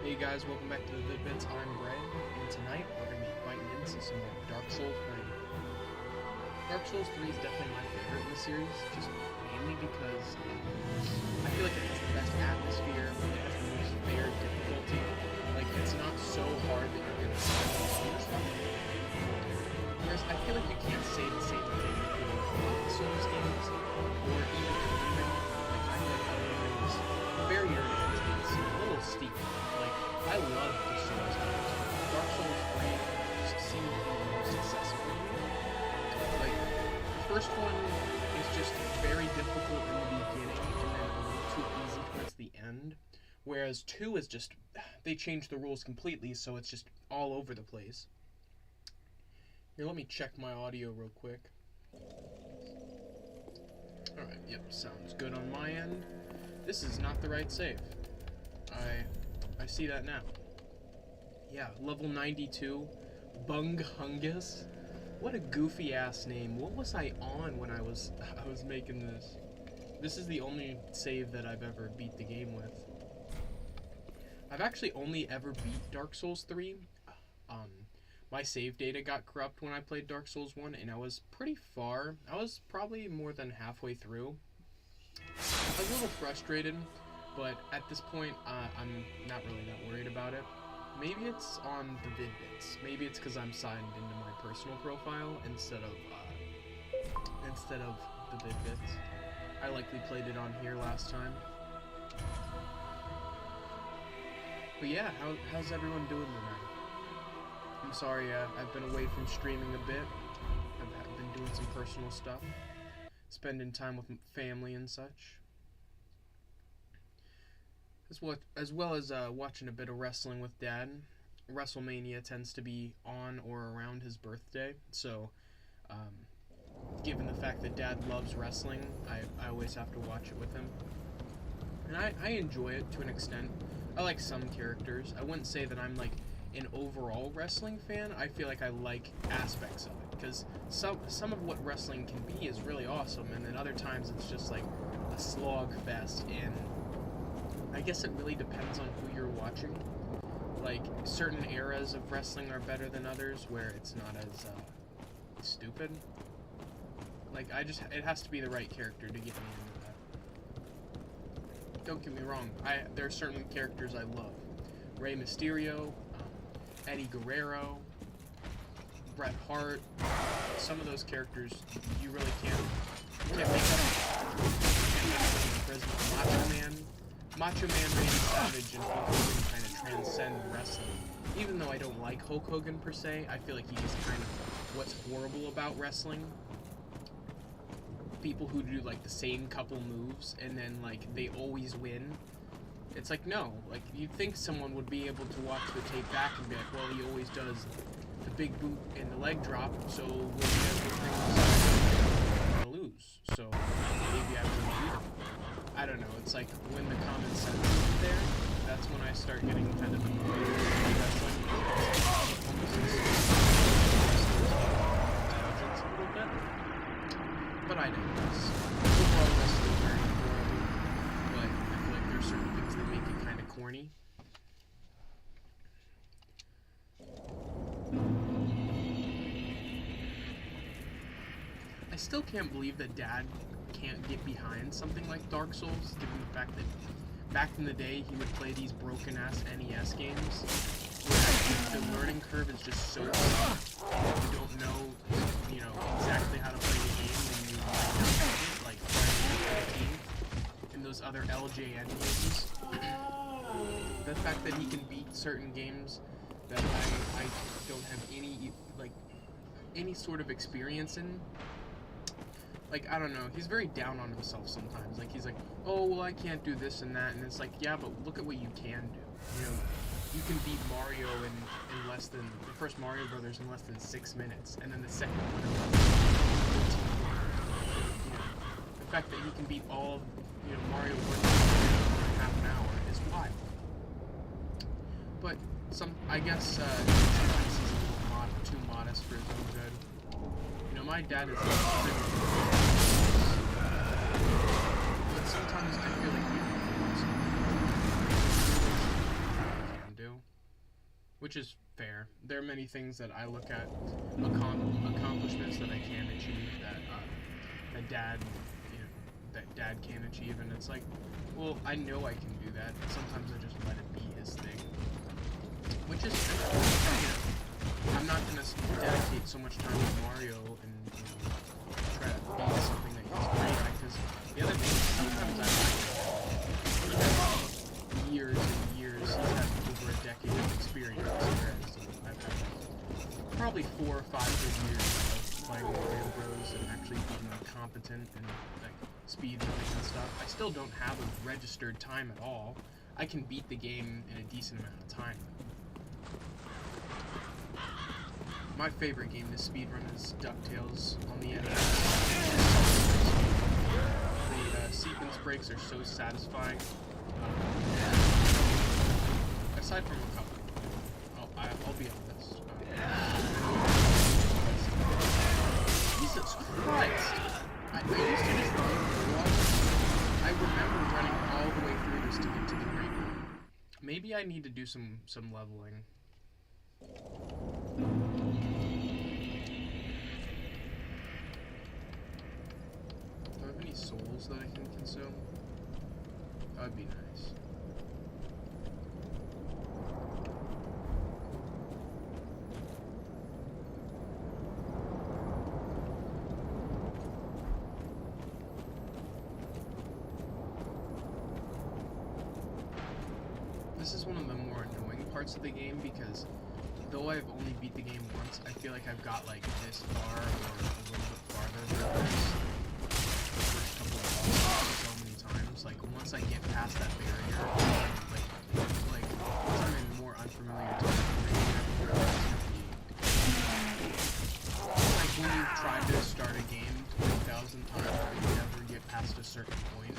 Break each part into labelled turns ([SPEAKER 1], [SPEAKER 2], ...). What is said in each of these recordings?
[SPEAKER 1] Hey guys, welcome back to the Vid-Bits. I'm Ray, and tonight we're going to be biting into some more Dark Souls 3. Dark Souls 3 is definitely my favorite in the series, just mainly because I feel like it has the best atmosphere, it has the most fair difficulty. Like, it's not so hard that you're going to stuff. Whereas I feel like you can't say the same thing for the Souls games, or even Elden Ring. Like, I feel like Elden Ring is very early. It's a little steep. Like, I love the Souls games. Dark Souls 3 just seemed to be the most accessible to me. Like, the first one is just very difficult in the beginning and then a little too easy towards the end. Whereas 2 is just, they changed the rules completely, so it's just all over the place. Here, let me check my audio real quick. Alright, yep, sounds good on my end. This is not the right save. I see that now. Yeah, level 92, Bunghungus. What a goofy ass name. What was I on when I was making this? This is the only save that I've ever beat the game with. I've actually only ever beat Dark Souls 3. My save data got corrupt when I played Dark Souls 1, and I was pretty far. I was probably more than halfway through. I was a little frustrated, but at this point, I'm not really that worried about it. Maybe it's on the Vid-Bits. Maybe it's because I'm signed into my personal profile instead of the Vid-Bits. I likely played it on here last time. But yeah, how's everyone doing tonight? I'm sorry, I've been away from streaming a bit. I've been doing some personal stuff, spending time with family and such, as well as watching a bit of wrestling with Dad. WrestleMania tends to be on or around his birthday, so given the fact that Dad loves wrestling, I always have to watch it with him. And I enjoy it to an extent. I like some characters. I wouldn't say that I'm like an overall wrestling fan. I feel like I like aspects of it, because some of what wrestling can be is really awesome, and then other times it's just like a slog fest, and I guess it really depends on who you're watching. Like, certain eras of wrestling are better than others, where it's not as stupid. Like, it has to be the right character to get me into that. Don't get me wrong, there are certain characters I love. Rey Mysterio, Eddie Guerrero, Bret Hart. Some of those characters you really can't make up. Macho Man, Randy Savage, and Hulk Hogan kind of transcend wrestling. Even though I don't like Hulk Hogan per se, I feel like he is kind of what's horrible about wrestling. People who do like the same couple moves and then like they always win. It's like, no, like, you'd think someone would be able to watch the tape back and be like, well, he always does the big boot and the leg drop, so when he does the thing, he's gonna lose. So maybe I wouldn't do that. I don't know, it's like, when the common sense is there, that's when I start getting kind of annoyed with wrestling. Almost intelligence a little bit. But I digress. Overall, wrestling is very enjoyable, but I feel like there's certain things that make it kind of corny. I still can't believe that Dad can't get behind something like Dark Souls, given the fact that back in the day he would play these broken-ass NES games, where the learning curve is just so steep. You don't know, exactly how to play the game when you like Friday the 13th and those other LJN games. The fact that he can beat certain games that I don't have any sort of experience in. Like, I don't know, he's very down on himself sometimes. Like, he's like, oh, well, I can't do this and that, and it's like, yeah, but look at what you can do. You can beat Mario in less than, the first Mario Brothers in less than 6 minutes, and then the second one in less than 14 minutes. The fact that he can beat all of, Mario Brothers in half an hour is wild. But I guess, he's a little too modest for his own good. My dad is but sometimes I feel like he can do. which is fair. There are many things that I look at, accomplishments that I can achieve that Dad, that Dad can achieve, and it's like, well, I know I can do that. Sometimes I just let it be his thing, which is, I'm not gonna dedicate so much time to Mario and try to be something that he's great at, because the other thing is sometimes I like years and years. He's had over a decade of experience, whereas I've had like probably 4 or 5 good years of playing Mario Bros. And actually being like competent and like speed running and stuff. I still don't have a registered time at all. I can beat the game in a decent amount of time. My favorite game to speedrun is DuckTales on the NES. The sequence breaks are so satisfying. Aside from a couple. I'll be honest. Jesus Christ! I used to just I remember running all the way through this to get to the greatwood. Maybe I need to do some leveling. Do I have any souls that I can consume? That would be nice. This is one of the more annoying parts of the game because though I've only beat the game once, I feel like I've got like this far or a little bit farther than the first couple of bosses so many times. Like once I get past that barrier, like once I'm in more unfamiliar territory, like when you've tried to start a game 20,000 times but you never get past a certain point.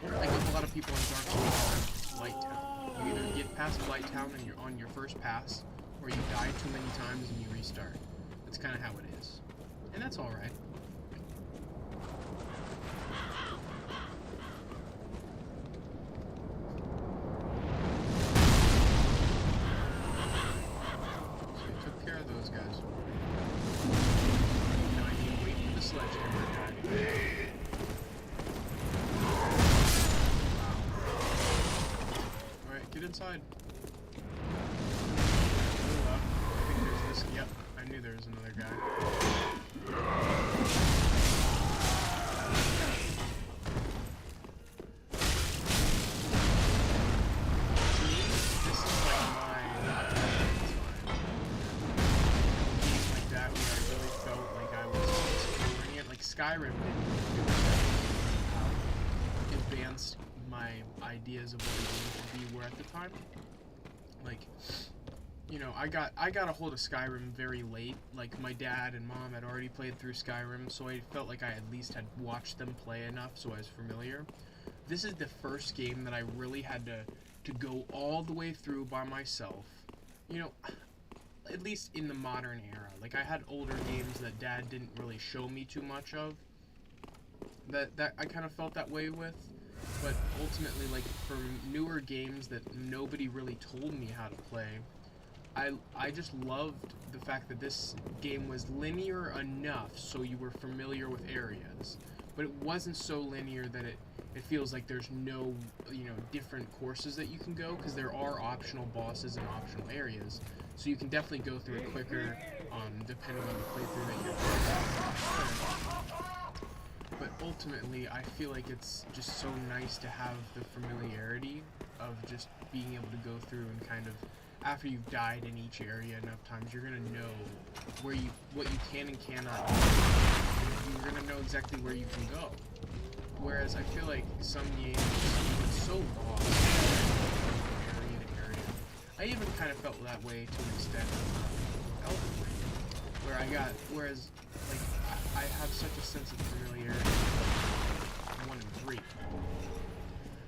[SPEAKER 1] Like with a lot of people in Dark Souls, Light Town. You either get past Light Town and you're on your first pass, or you die too many times and you restart. That's kind of how it is. And that's alright. So we took care of those guys. Now I need to wait for the sledgehammer guy. Get inside. I think there's this. Yep, I knew there was another guy. This is like my games like that where I really felt like I was exploring it. Like Skyrim didn't advance my ideas of what the game should be were at the time. Like, you know, I got a hold of Skyrim very late. Like, my dad and mom had already played through Skyrim, so I felt like I at least had watched them play enough so I was familiar. This is the first game that I really had to go all the way through by myself. You know, at least in the modern era. Like, I had older games that Dad didn't really show me too much of. That I kind of felt that way with. But ultimately, like, for newer games that nobody really told me how to play, I just loved the fact that this game was linear enough so you were familiar with areas. But it wasn't so linear that it feels like there's no, different courses that you can go, because there are optional bosses and optional areas. So you can definitely go through it quicker, depending on the playthrough that you're doing. But ultimately, I feel like it's just so nice to have the familiarity of just being able to go through and kind of, after you've died in each area enough times, you're gonna know what you can and cannot do. And you're gonna know exactly where you can go. Whereas I feel like some games are so lost from area to area. I even kind of felt that way to an extent with Elden Ring, whereas like I have such a sense of familiarity with 1 and 3.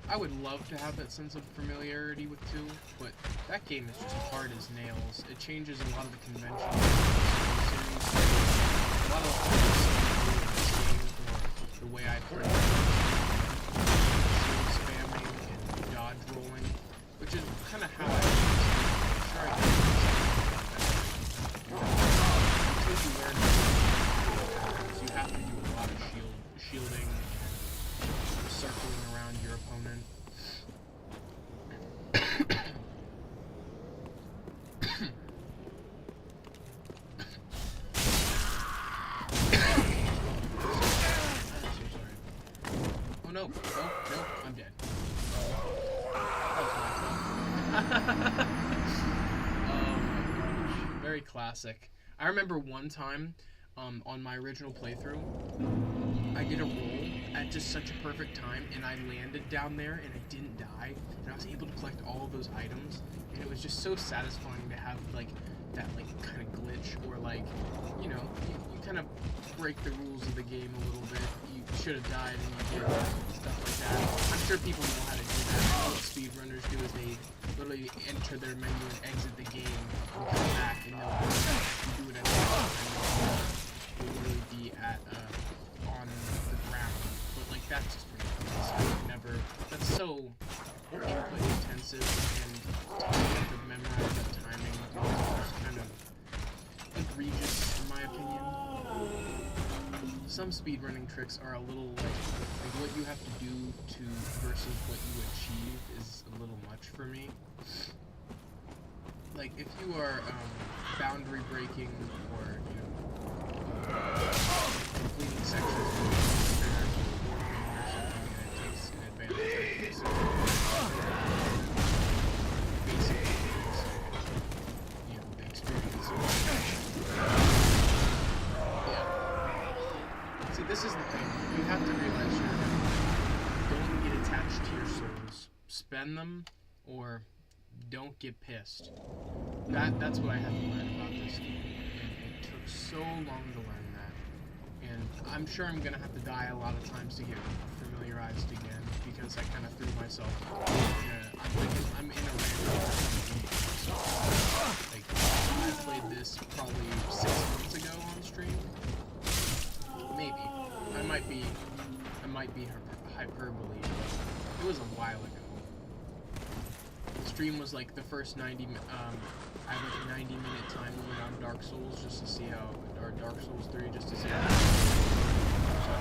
[SPEAKER 1] I would love to have that sense of familiarity with 2, but that game is just hard as nails. It changes a lot of the conventions of the series. A lot of the things or the way I play spamming and dodge rolling, which is kind of how I Oh my gosh, very classic. I remember one time, on my original playthrough, I did a roll at just such a perfect time, and I landed down there, and I didn't die, and I was able to collect all of those items, and it was just so satisfying to have, like, that, like, kind of glitch, or, like, you know, you kind of break the rules of the game a little bit. You should have died, and you did, stuff like that. I'm sure people know how to do that. What speedrunners do is they literally enter their menu and exit the game, and come back, and they'll do it another time. Will literally be at on the ground, but like that's just ridiculous. I would never. That's so input intensive and time to memorize that timing is kind of egregious in my opinion. Some speedrunning tricks are a little like what you have to do to versus what you achieve is a little much for me. Like if you are boundary breaking or you know. Completing sections of the or something that takes an advantage. So basically, you know, the experience. Yeah. See, this is the thing. You have to realize don't get attached to your souls. Spend them, or don't get pissed. That's what I had to learn about this game. It took so long to learn that, and I'm sure I'm gonna have to die a lot of times to get familiarized again because I kind of threw myself. I'm in a random game, so like I played this probably 6 months ago on stream. Maybe I might be hyperbole, but it was a while ago. The stream was like the first 90. I have like a 90-minute time limit on Dark Souls just to see how, or Dark Souls 3 just to see how. So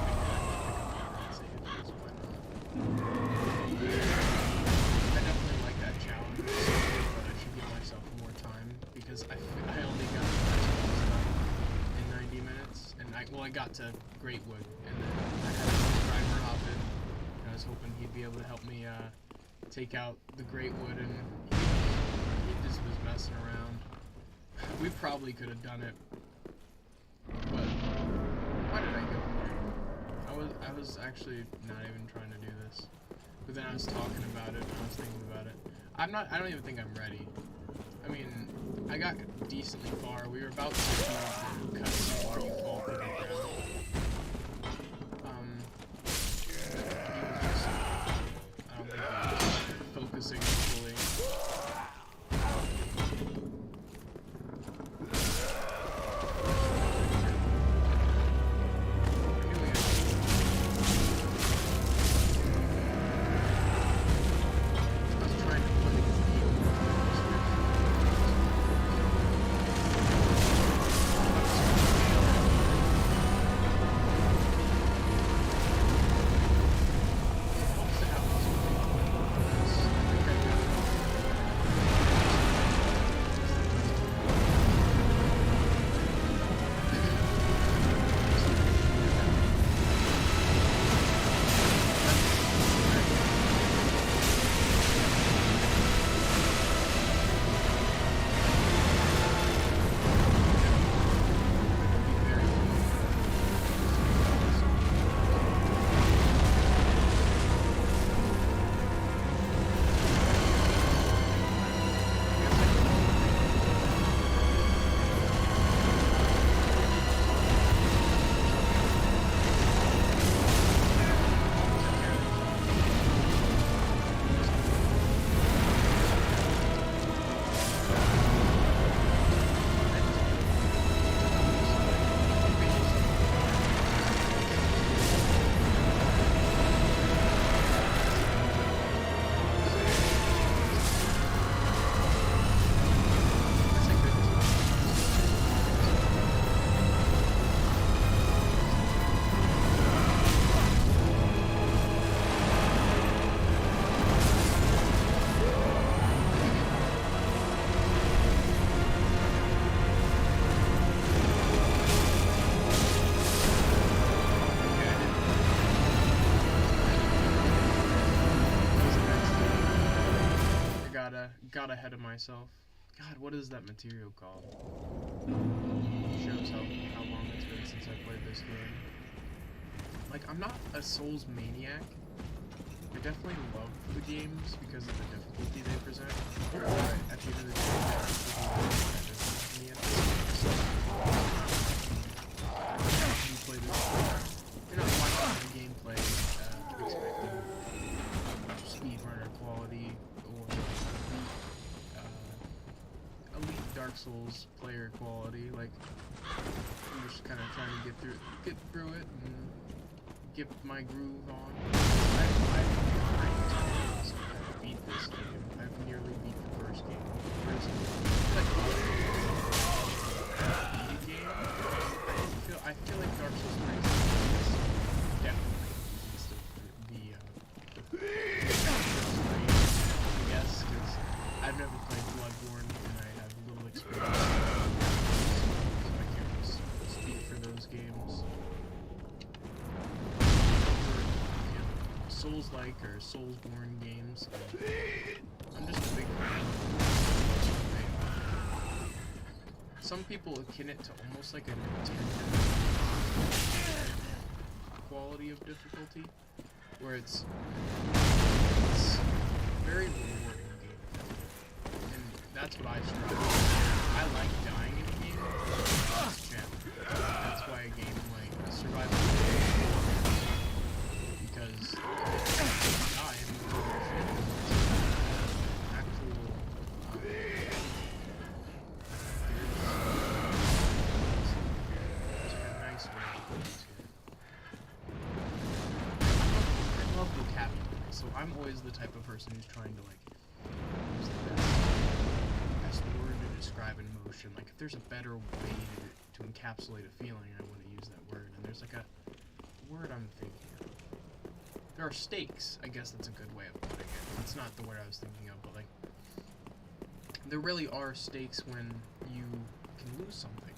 [SPEAKER 1] I definitely like that challenge, but I should give myself more time because I only got the first ones done in 90 minutes, and I got to Greatwood, and then I had a driver hop in, and I was hoping he'd be able to help me take out the Greatwood, and he just was messing around. We probably could have done it, but why did I go there? I was actually not even trying to do this, but then I was talking about it, and I was thinking about it. I don't even think I'm ready. I mean, I got decently far. We were about to do the cutscene where you fall through the ground. I don't think he was focusing fully. got ahead of myself. God, what is that material called? Shows how long it's been since I played this game. Like, I'm not a Souls maniac. I definitely love the games because of the difficulty they present. But at the end of the day, me at this point. So, you play this game, you're not watching the gameplay expecting speedrunner quality or elite Dark Souls player quality. Like, I'm just kind of trying to get through it and get my groove on. I've beat this game. I've nearly beat the first game. I feel like Dark Souls 3 is definitely the I guess, because I've never played Bloodborne and I have little experience, so I can't just speak for those games. Souls-like or Soulsborne games. I'm just a big fan. Some people akin it to almost like a Nintendo quality of difficulty, where it's very rewarding game, and that's what I strive for. I like dying in a game. That's why a game like Survival because I am actual there's a nice way to put it I love vocabulary, so I'm always the type of person who's trying to like use the best word to describe an emotion. Like if there's a better way to encapsulate a feeling, I want to use that word, and there's like a word I'm thinking of. There are stakes, I guess that's a good way of putting it. It's not the word I was thinking of, but like, there really are stakes when you can lose something.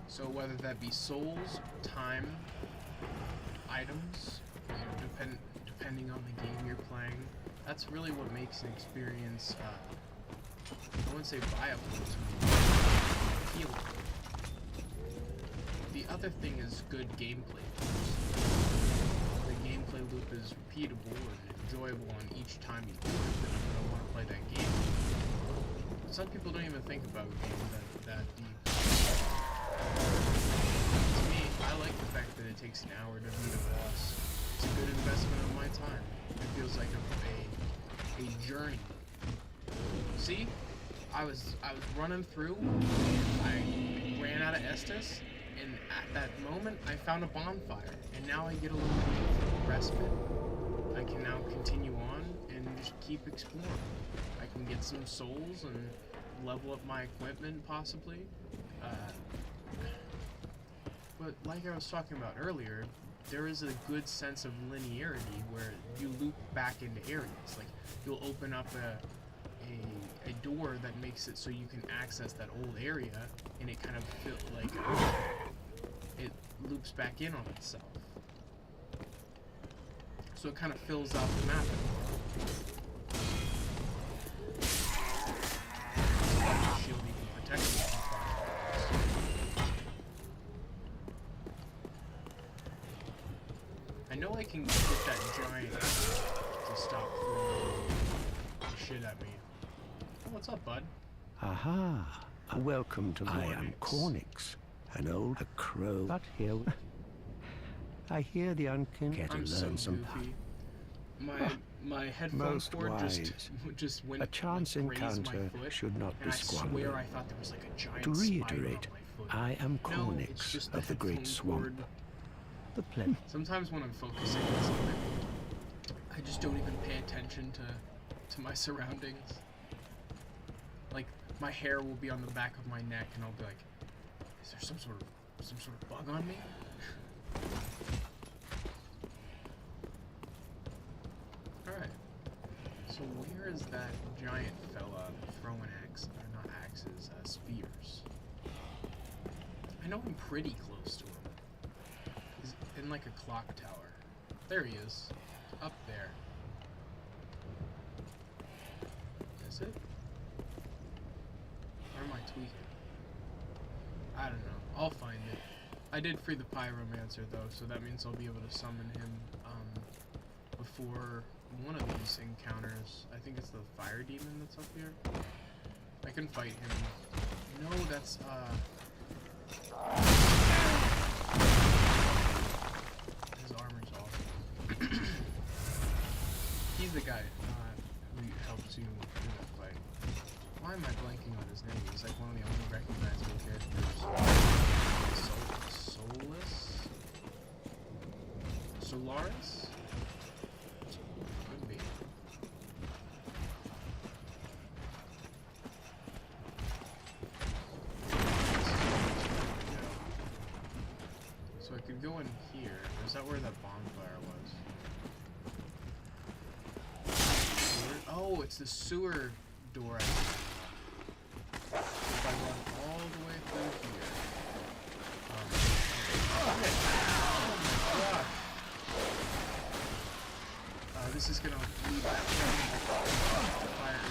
[SPEAKER 1] So whether that be souls, time, items, you know, depending on the game you're playing, that's really what makes an experience, I wouldn't say viable, appealing. The other thing is good gameplay. The gameplay loop is repeatable and enjoyable on each time you do it, then I'm going to want to play that game. Some people don't even think about games that deep. To me, I like the fact that it takes an hour to beat a boss. It's a good investment of my time. It feels like a journey. See? I was running through, I ran out of Estus, and at that moment, I found a bonfire, and now I get a little bit of respite. I can now continue on and just keep exploring. I can get some souls and level up my equipment, possibly. But like I was talking about earlier, there is a good sense of linearity where you loop back into areas. Like, you'll open up a door that makes it so you can access that old area, and it kind of feels like it loops back in on itself. So it kind of fills out the map. The shield even protects you from fire. I know I can get that giant to stop throwing shit at me. Oh, what's up, bud?
[SPEAKER 2] Aha! Welcome to I am Cornix, an old crow. But here, I hear the unkin. Get to learn some.
[SPEAKER 1] My headphone cord just went.
[SPEAKER 2] A chance encounter should not be squandered.
[SPEAKER 1] I swear I thought there was like a giant
[SPEAKER 2] to reiterate,
[SPEAKER 1] spider on my foot.
[SPEAKER 2] I am Cornix of the Great Swamp. The plan.
[SPEAKER 1] Sometimes when I'm focusing on something, I just don't even pay attention to my surroundings. Like, my hair will be on the back of my neck, and I'll be like, "Is there some sort of bug on me?" All right. So where is that giant fella throwing spears? I know I'm pretty close to him. He's in like a clock tower. There he is. Up there. Is it? tweaking. I don't know. I'll find it. I did free the Pyromancer though, so that means I'll be able to summon him before one of these encounters. I think it's the fire demon that's up here. I can fight him. No, that's his armor's off. He's the guy who helps you through that fight. Why am I blanking on his name? He's like one of the only recognizable characters. Solaris? Could be. So I could go in here. Is that where that bonfire was? Oh, it's the sewer door. If I run all the way through here. This is gonna lead back to fire.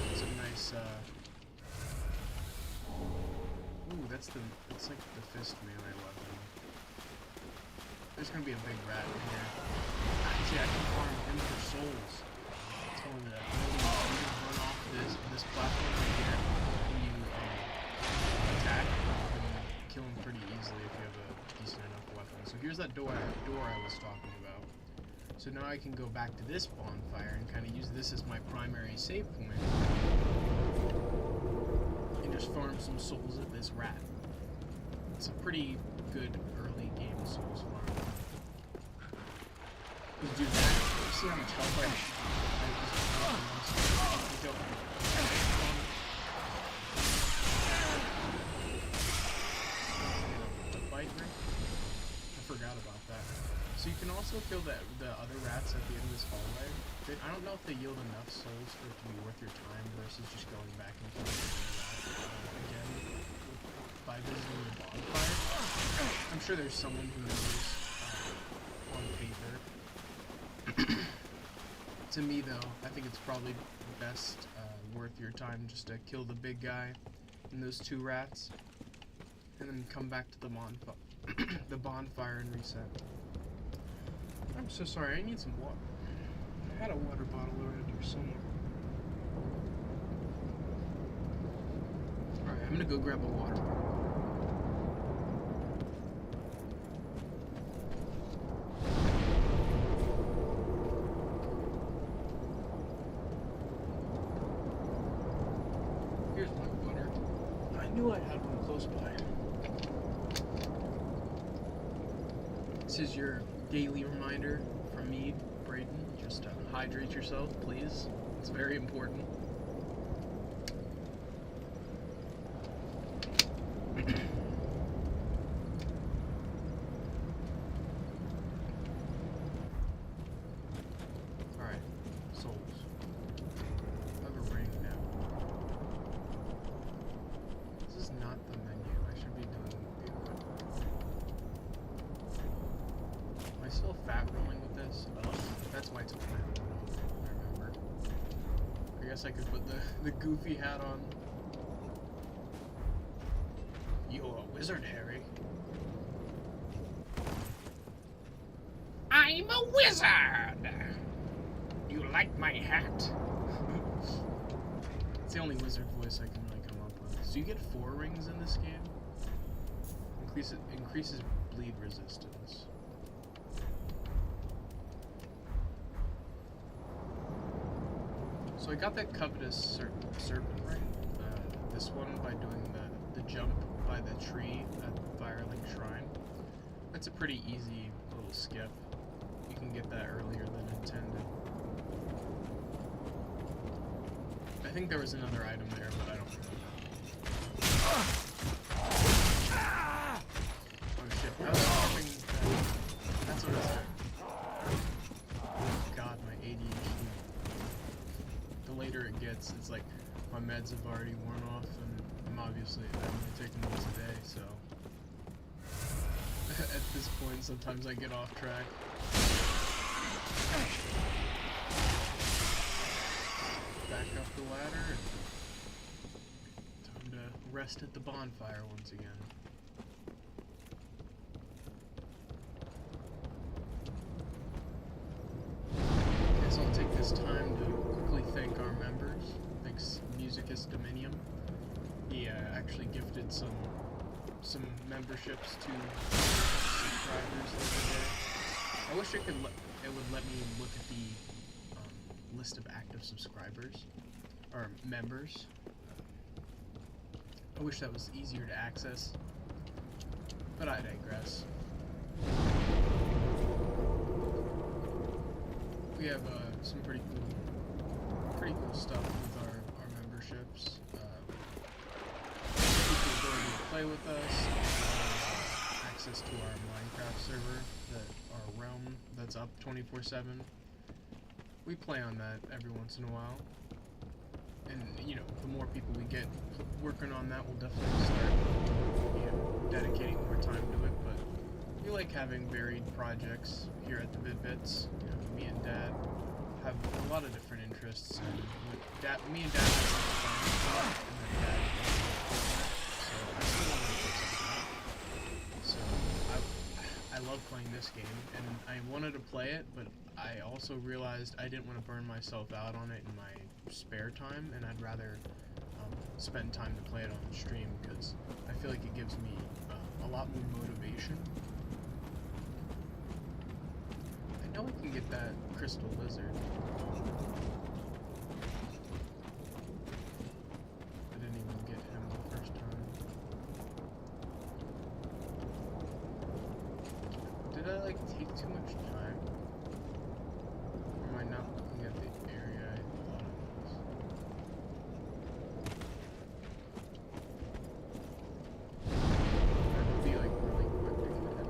[SPEAKER 1] It's a nice, ooh, that's like the fist melee weapon. There's gonna be a big rat in here. Actually, I can farm him for souls. It's only that. You can run off this platform right here, and you attack and kill him pretty easily if you have a decent enough weapon. So here's that door I was talking about. So now I can go back to this bonfire and kind of use this as my primary save point. And just farm some souls at this rat. It's a pretty good early game souls farm. Let's do that. You see how much health I the fight ring? I forgot about that. So you can also kill the other rats at the end of this hallway. I don't know if they yield enough souls for it to be worth your time versus just going back and killing again by visiting the bonfire. I'm sure there's someone who knows on paper. To me though, I think it's probably best worth your time just to kill the big guy and those two rats, and then come back to the bonfire and reset. I'm so sorry, I need some water. I had a water bottle around here somewhere. Alright, I'm gonna go grab a water bottle. Here's my water. I knew I had one close by. This is your daily reminder from me, Braden. Just hydrate yourself, please. It's very important. Alright, souls. I have a ring now. This is not the menu. I should be doing the Am I still fat rolling with this? Oh, that's why it's a fat roll. I remember. I guess I could put the goofy hat on. You're a wizard, Harry. I'm a wizard! Do you like my hat? It's the only wizard voice I can really come up with. So you get 4 rings in this game. Increases bleed resistance. So I got that covetous serpent ring, this one by doing the jump by the tree at the Firelink Shrine. That's a pretty easy little skip. You can get that earlier than intended. I think there was another item there, but I don't remember. Oh shit, I was hoping that's what I was doing. God, my ADHD. The later it gets, it's like my meds have already worn off, and I'm only taking them today, so at this point sometimes I get off track. Back up the ladder and rest at the bonfire once again. Guess I'll take this time to quickly thank our members. Thanks Musicus Dominum. He actually gifted some memberships to subscribers the other day. I wish it would let me look at the list of active subscribers or members. I wish that was easier to access, but I digress. We have some pretty cool stuff with our memberships. People ability to play with us, access to our Minecraft server, our realm that's up 24/7. We play on that every once in a while, and you know, the more people we get working on that, we'll definitely start, you know, dedicating more time to it. But we like having varied projects here at the Vid-Bits. You know, me and Dad have a lot of different interests, and me and Dad have some fun, and then Dad so I love playing this game, and I wanted to play it, but I also realized I didn't want to burn myself out on it in my spare time, and I'd rather spend time to play it on the stream, because I feel like it gives me a lot more motivation. I know I can get that crystal lizard. I didn't even get him the first time. Did I like take too much time? Or am I not looking at the area I thought it was? That would be like really quick to get him.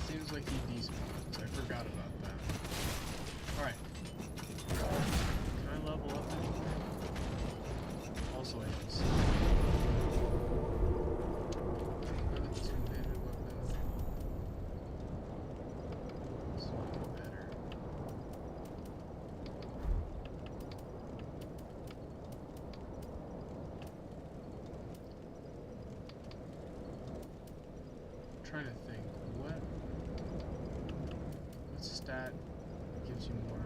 [SPEAKER 1] Seems like he despawns. I forgot about that. Alright. Can I level up anywhere? Also, I can see. What are the two-handed weapons? This might be better. I'm trying to think. What stat gives you more?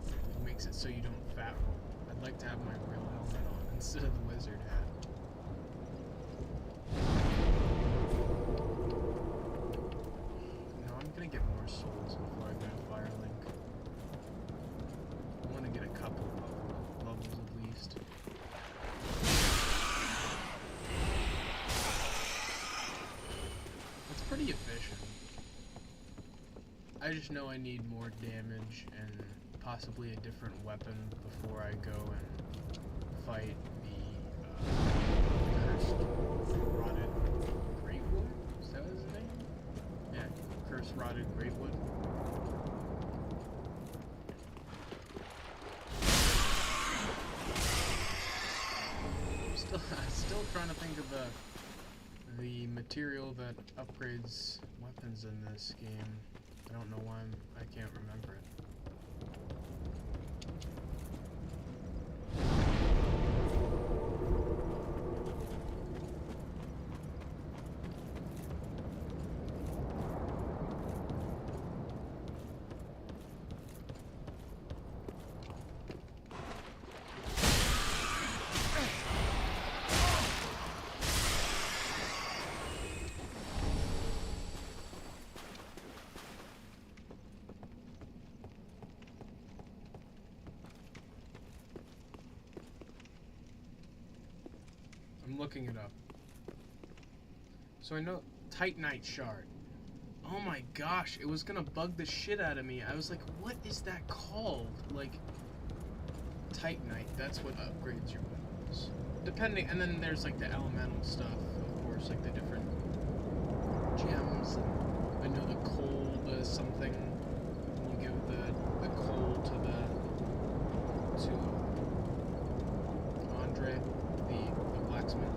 [SPEAKER 1] It makes it so you don't fat roll. I'd like to have my real helmet on instead of the wizard hat. No, I'm gonna get more souls before I go to Firelink. I want to get a couple of levels at least. It's pretty efficient. I just know I need more damage and possibly a different weapon before I go and fight the cursed rotted greatwood? Is that his name? Yeah, cursed rotted greatwood. I'm still trying to think of the material that upgrades weapons in this game. I don't know why I can't remember it. I'm looking it up. So I know Titanite shard. Oh my gosh, it was gonna bug the shit out of me. I was like, what is that called? Like, Titanite, that's what upgrades your weapons. Depending, and then there's like the elemental stuff, of course, like the different gems. I know the coal does something. You give the coal to Andre, the blacksmith.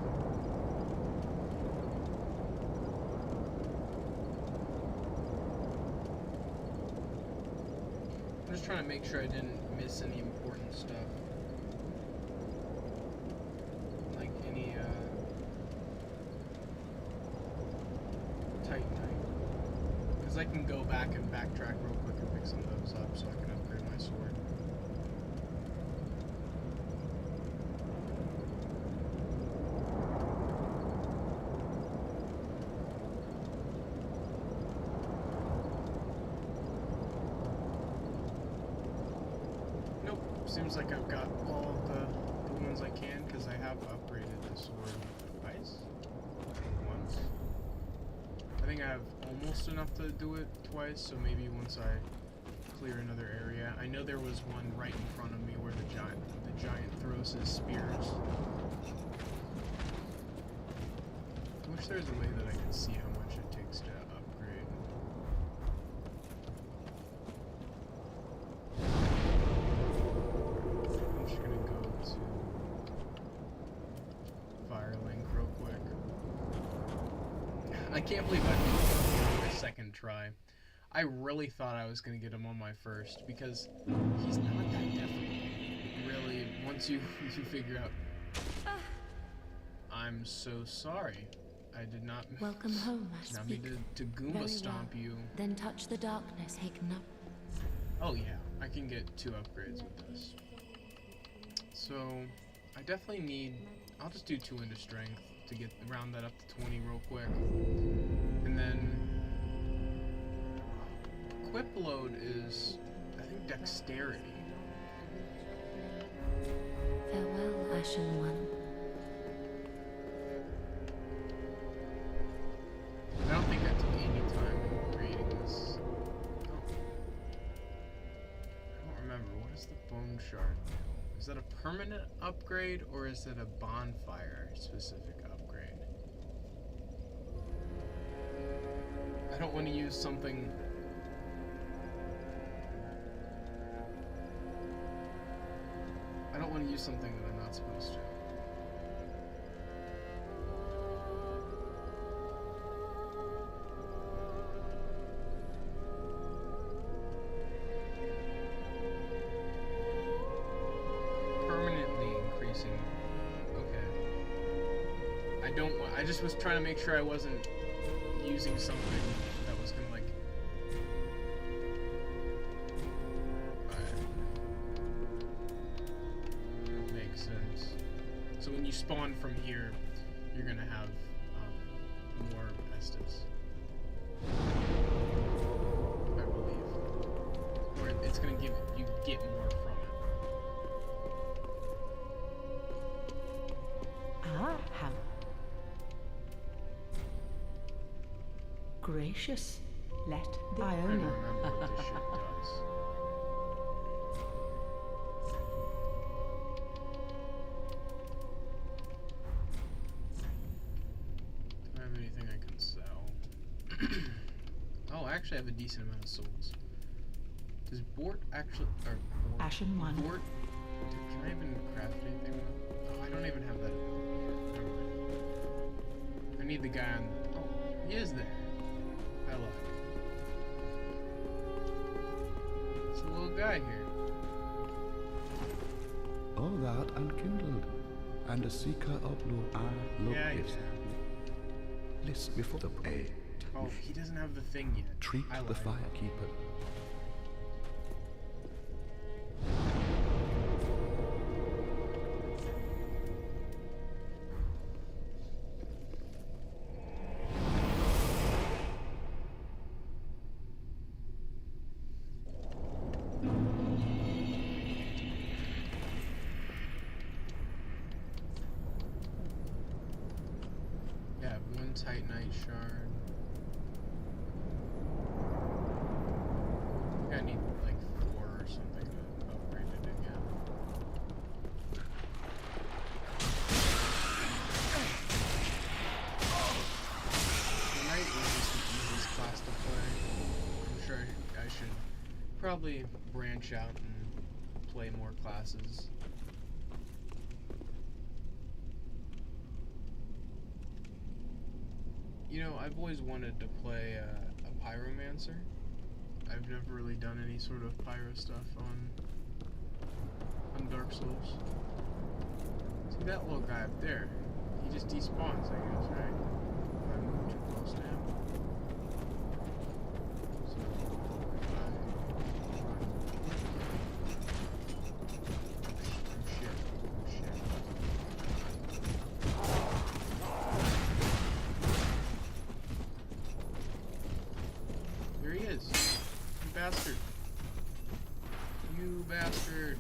[SPEAKER 1] trying to make sure I didn't miss any important stuff. Like any, Titanite. Because I can go back and backtrack real quick and pick some of those up so I can upgrade my sword. Seems like I've got all of the ones I can, because I have upgraded the sword twice? Once? I think I have almost enough to do it twice, so maybe once I clear another area. I know there was one right in front of me where the giant throws his spears. I wish there was a way that I could see how much it takes to upgrade. I can't believe I beat him on my second try. I really thought I was going to get him on my first, because he's not that difficult. Really, once you figure out... I'm so sorry. I did not...
[SPEAKER 3] Welcome home, I
[SPEAKER 1] not
[SPEAKER 3] speak.
[SPEAKER 1] mean to Goomba stomp you.
[SPEAKER 3] Then touch the darkness, Higna.
[SPEAKER 1] Oh yeah, I can get 2 upgrades with this. So, I definitely need... I'll just do 2 into strength to get round that up to 20 real quick. And then equip load is, I think, dexterity.
[SPEAKER 3] Farewell, Ashen One.
[SPEAKER 1] I don't think that took any time in creating this. Oh. I don't remember. What is the bone shard? Is that a permanent upgrade, or is it a bonfire specific upgrade? I don't want to use something... I don't want to use something that I'm not supposed to. I just was trying to make sure I wasn't using something that was gonna like... Makes sense. So when you spawn from here, you're gonna have more Estus. I believe. Or it's gonna give you get more from it.
[SPEAKER 4] Ah, how gracious. Let the
[SPEAKER 1] I don't
[SPEAKER 4] Iona.
[SPEAKER 1] remember what this shit does. Do I have anything I can sell? Oh, I actually have a decent amount of souls. Does Bort actually... Or Bort,
[SPEAKER 4] Ashen One.
[SPEAKER 1] Bort... Can I even craft anything with... Oh, I don't even have that ability here. Never mind. I need the guy on... Oh, he is there. I lied. It's a little guy here.
[SPEAKER 5] All that unkindled, and a seeker of Lord
[SPEAKER 1] Yeah,
[SPEAKER 5] is. List before the prey.
[SPEAKER 1] Oh, he doesn't have the thing yet.
[SPEAKER 5] Treat
[SPEAKER 1] I
[SPEAKER 5] the
[SPEAKER 1] lied.
[SPEAKER 5] firekeeper.
[SPEAKER 1] Yeah, 1 Titanite shard. I think I need like 4 or something to upgrade it again. Titanite is just the easiest class to play. I'm sure I should probably branch out and play more classes. You know, I've always wanted to play a pyromancer. I've never really done any sort of pyro stuff on Dark Souls. See that little guy up there? He just despawns, I guess, right? I'm too close to him. So, there he is. You bastard. You bastard.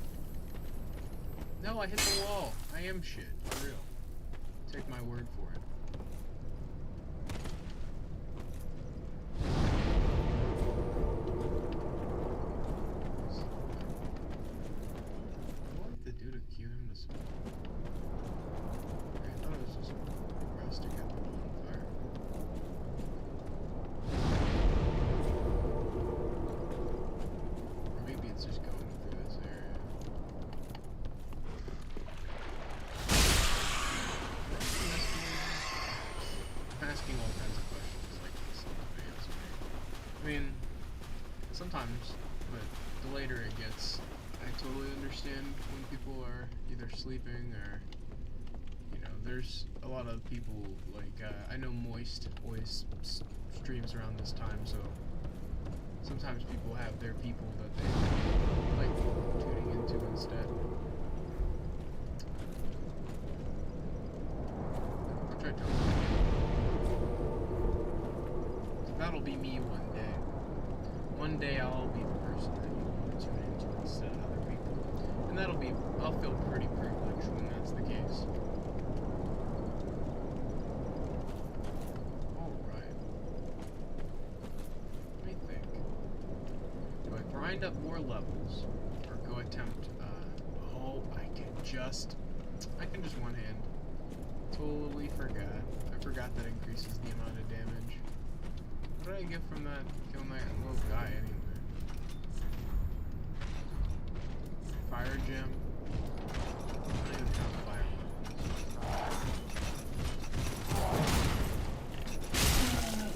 [SPEAKER 1] No, I hit the wall. I am shit. For real. Take my word for it. What did the dude cue him to smoke? I thought it was just resting at the bonfire. Or maybe it's just going through this area. Asking all kinds of questions like this in advance. I mean, sometimes, but the later it gets, I totally understand when people are either sleeping or, you know, there's a lot of people, like, I know Moist always streams around this time, so sometimes people have their people that they like tuning into instead. I'll try to. That'll be me one day. One day I'll be the person that you want to tune into instead of other people. And that'll be, I'll feel pretty privileged when that's the case. Alright. Let me think. Do I grind up more levels? Or go attempt, oh, I can just one hand. Totally forgot. I forgot that increases the amount of damage. What did I get from that killing that little guy anyway? Fire gem. I don't even have fire.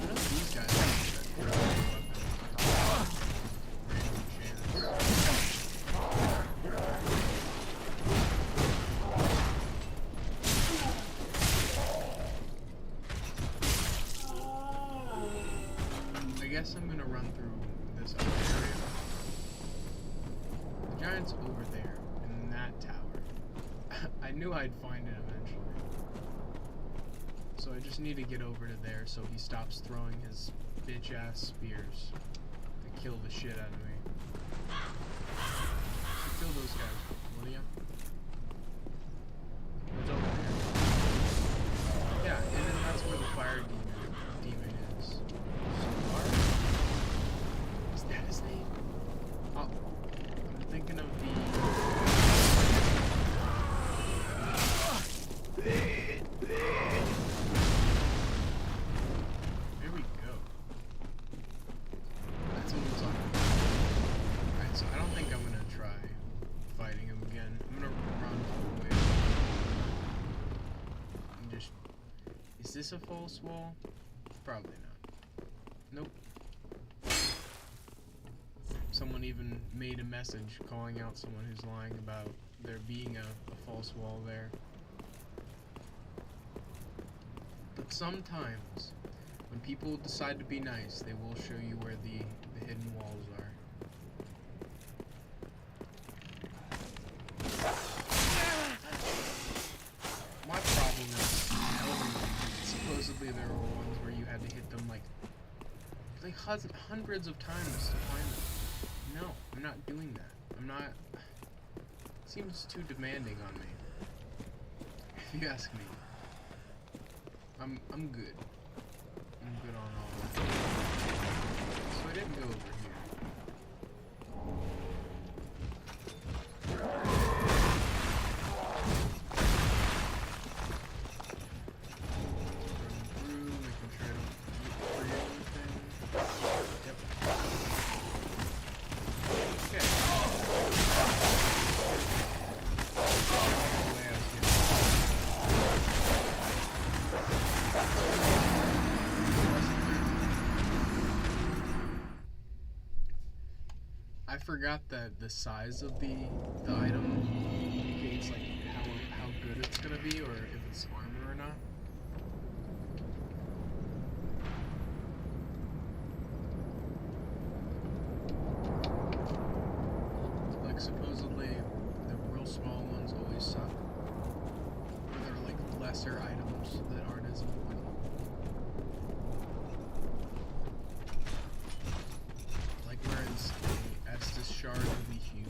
[SPEAKER 1] What else these guys have that random chance? I guess I'm gonna run through this other area. The giant's over there, in that tower. I knew I'd find it eventually. So I just need to get over to there so he stops throwing his bitch-ass spears to kill the shit out of me. So kill those guys, will ya? It's over there. Yeah, and then that's where the fire demon is. Is that his name? Oh, I'm thinking of the... There we go. That's what I'm talking about. Alright, so I don't think I'm gonna try fighting him again. I'm gonna run away. And just... Is this a false wall? Probably not. Nope. Someone even made a message calling out someone who's lying about there being a false wall there. But sometimes, when people decide to be nice, they will show you where the hidden walls are. My problem is, supposedly there were ones where you had to hit them like hundreds of times to find them. No, I'm not doing that. I'm not... It seems too demanding on me. If you ask me. I'm good. I'm good on all that. So I didn't go over here. Through, making sure I don't forget anything. Yep. Okay. forgot that the size of the item indicates like how good it's gonna be, or if it's armor or not. Like supposedly the real small ones always suck. Or they're like lesser items that aren't as important. Like whereas the Estus shard would be huge.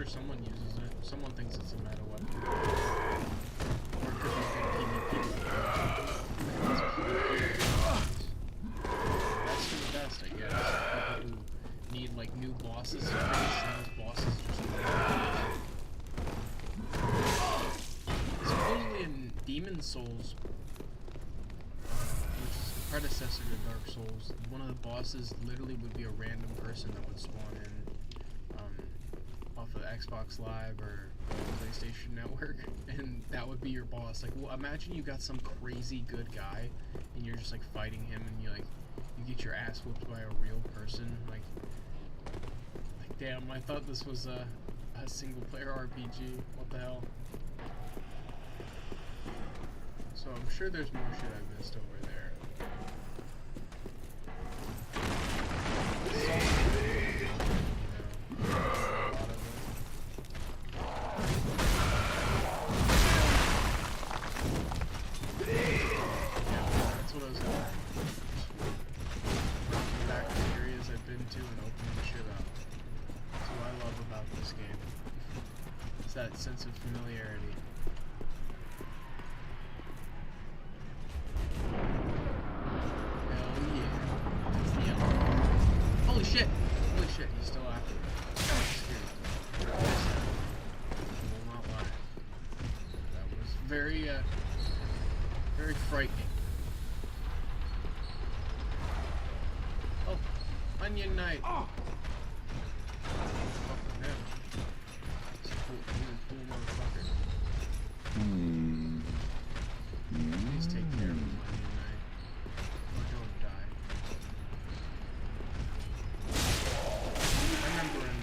[SPEAKER 1] Someone uses it. Someone thinks it's a meta weapon. Or it could be a good PvP weapon. That's for the best, I guess. People who need like new bosses to face, and those bosses just supposedly in Demon Souls, which is the predecessor to Dark Souls, one of the bosses literally would be a random person that would spawn in off of Xbox Live or PlayStation Network, and that would be your boss. Like, well, imagine you got some crazy good guy, and you're just like fighting him, and you get your ass whooped by a real person. Like damn, I thought this was a single player RPG. What the hell? So I'm sure there's more shit I missed over there. That sense of familiarity. Hell yeah. That's the yellow. Holy shit! Holy shit, he's still after me. I will not lie. That was very, very frightening. Oh, Onion Knight! Oh! Please take care of him on your night. Or don't die. I remember in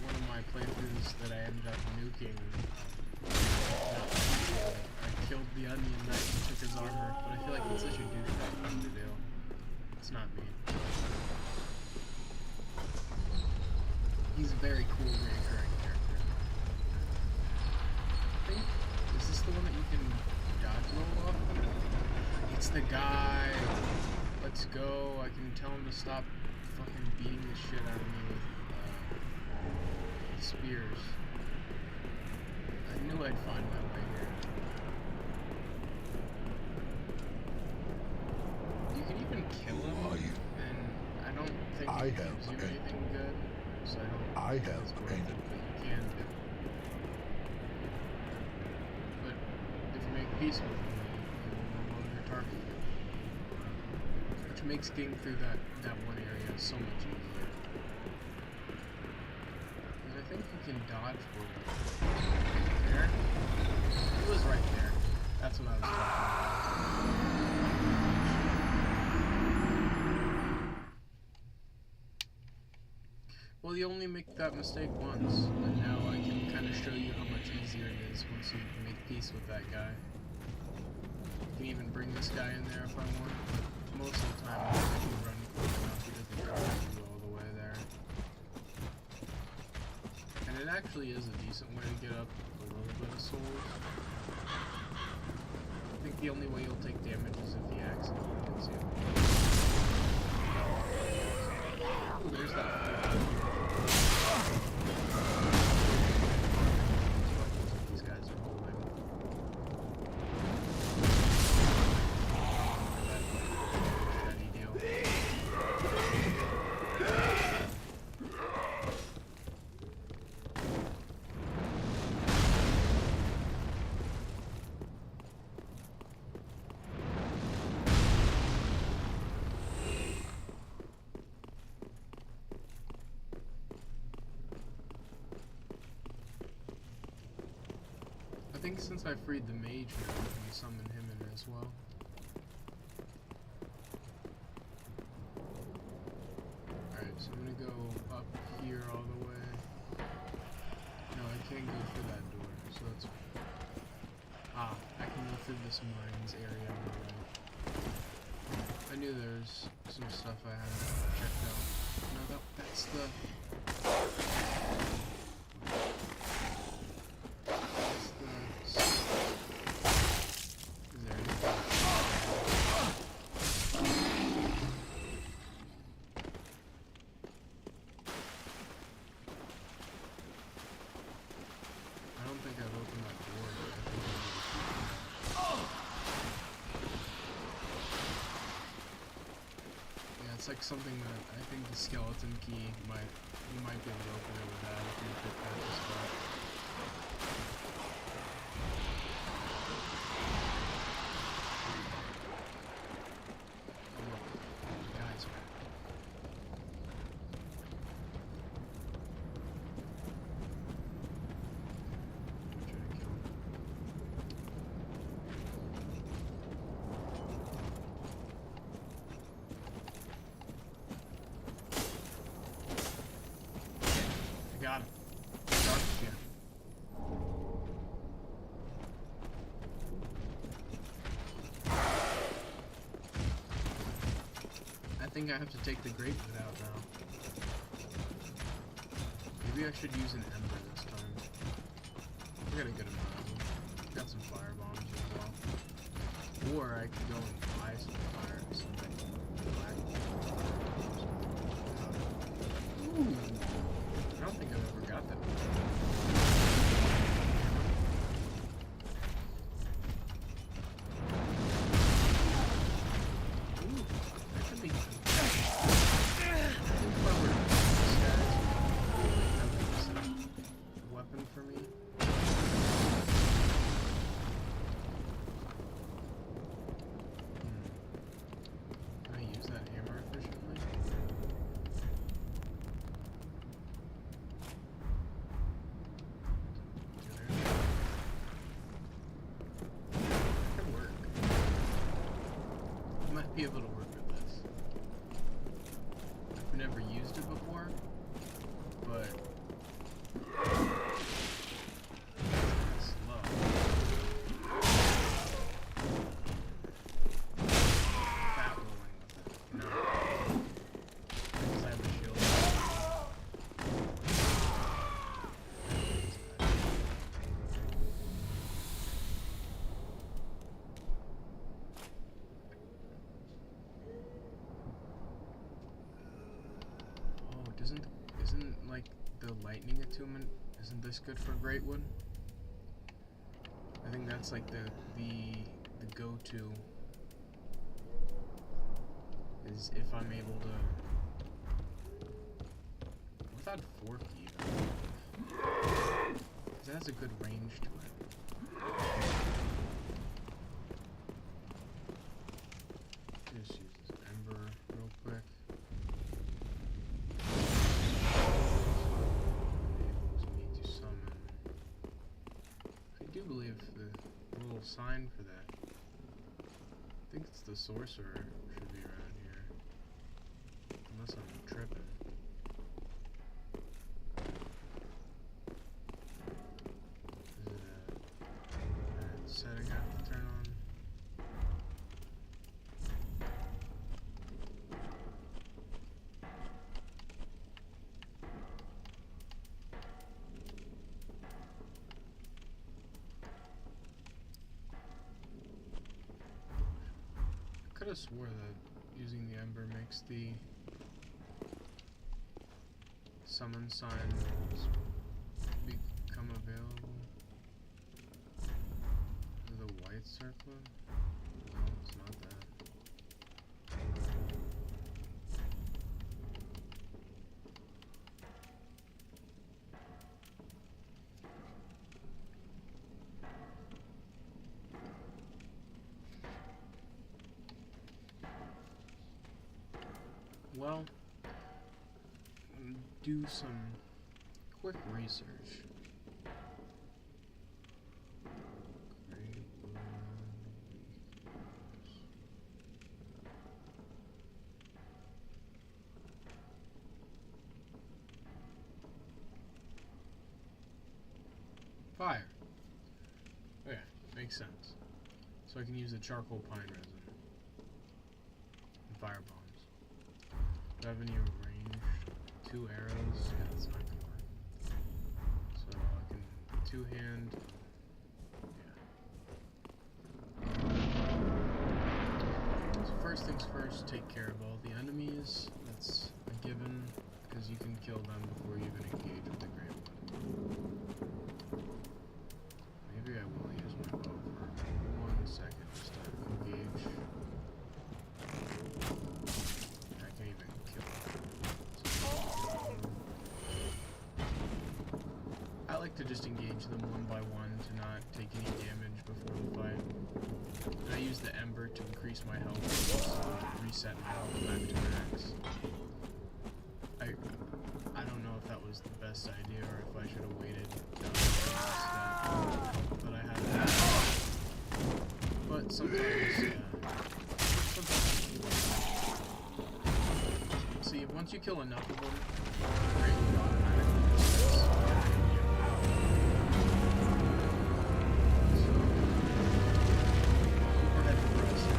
[SPEAKER 1] one of my playthroughs that I ended up nuking. I killed the Onion Knight and took his armor, but I feel like it's such a douchebag thing to do. It's not me. He's a very cool recurring character. I think, is this the one that you can dodge roll off? It's the guy. Let's go. I can tell him to stop fucking beating the shit out of me with spears. I knew I'd find my way here. You can even kill him, and I don't gives you anything good, so I don't think it's worth it, but you can do. But if you make peace with them, you will no longer target you. Which makes getting through that one area so much easier. And I think you can dodge for there. It was right there. That's what I was talking about. Well, you only make that mistake once, and now I can kind of show you how much easier it is once you make peace with that guy. I can even bring this guy in there if I want, but most of the time I can run quick enough, he doesn't drive you all the way there. And it actually is a decent way to get up a little bit of souls. I think the only way you'll take damage is if he accidentally hits you. Ooh, there's that. These guys are holding. Steady deal. I think since I freed the mage, I can summon him in as well. Alright, so I'm gonna go up here all the way. No, I can't go through that door, so that's... Ah, I can go through this mines area on the right. I knew there was some stuff I hadn't checked out. No, that's the... It's like something that I think the skeleton key you might be able to open it with that if you pick that spot. Oh look, the guy's back. Try to kill him. Got him. Dark again. I think I have to take the greatwood out now. Maybe I should use an ember this time. I got a good amount of them. Got some fire bombs as well. Or I could go and buy some fire or something. Ooh. I don't think I've ever got that before. Ooh, that could be good. I think if I were to use this guy, that would be a weapon for me. Can I use that hammer efficiently? Be able to work with this. I've never used it before, but it's kind of slow. Fat rolling with it, you know? Because I have a shield. Isn't like the lightning attunement, isn't this good for greatwood? I think that's like the go-to is if I'm able to if I had 4 feet, because it has a good range to it. Just use this ember real quick. Enables me to summon. I do believe the little sign for that. I think it's the sorcerer should be around here. Unless I'm tripping. Is it a setting I have to turn on? I could have swore that using the ember makes the summon sign become available. Is it a white circle? No, it's not that. Well, do some quick research. Greatwood. Fire. Oh yeah, makes sense. So I can use the charcoal pine resin and fire bombs. Do I have any range? 2 arrows? Yeah, that's not gonna work. So I can two-hand. Yeah. So first things first, take care of all the enemies. That's a given, because you can kill them before you even engage with the greatwood. Maybe I will use my bow for 1 second just to engage. I can't even kill them. I like to just engage them one by one to not take any damage before the fight. And I use the ember to increase my health and also reset my health back to max. I don't know if that was the best idea or if I should have waited down but I had that. But sometimes see, once you kill enough of them, the greatwood automatically just starts attacking you. So, overhead thrust.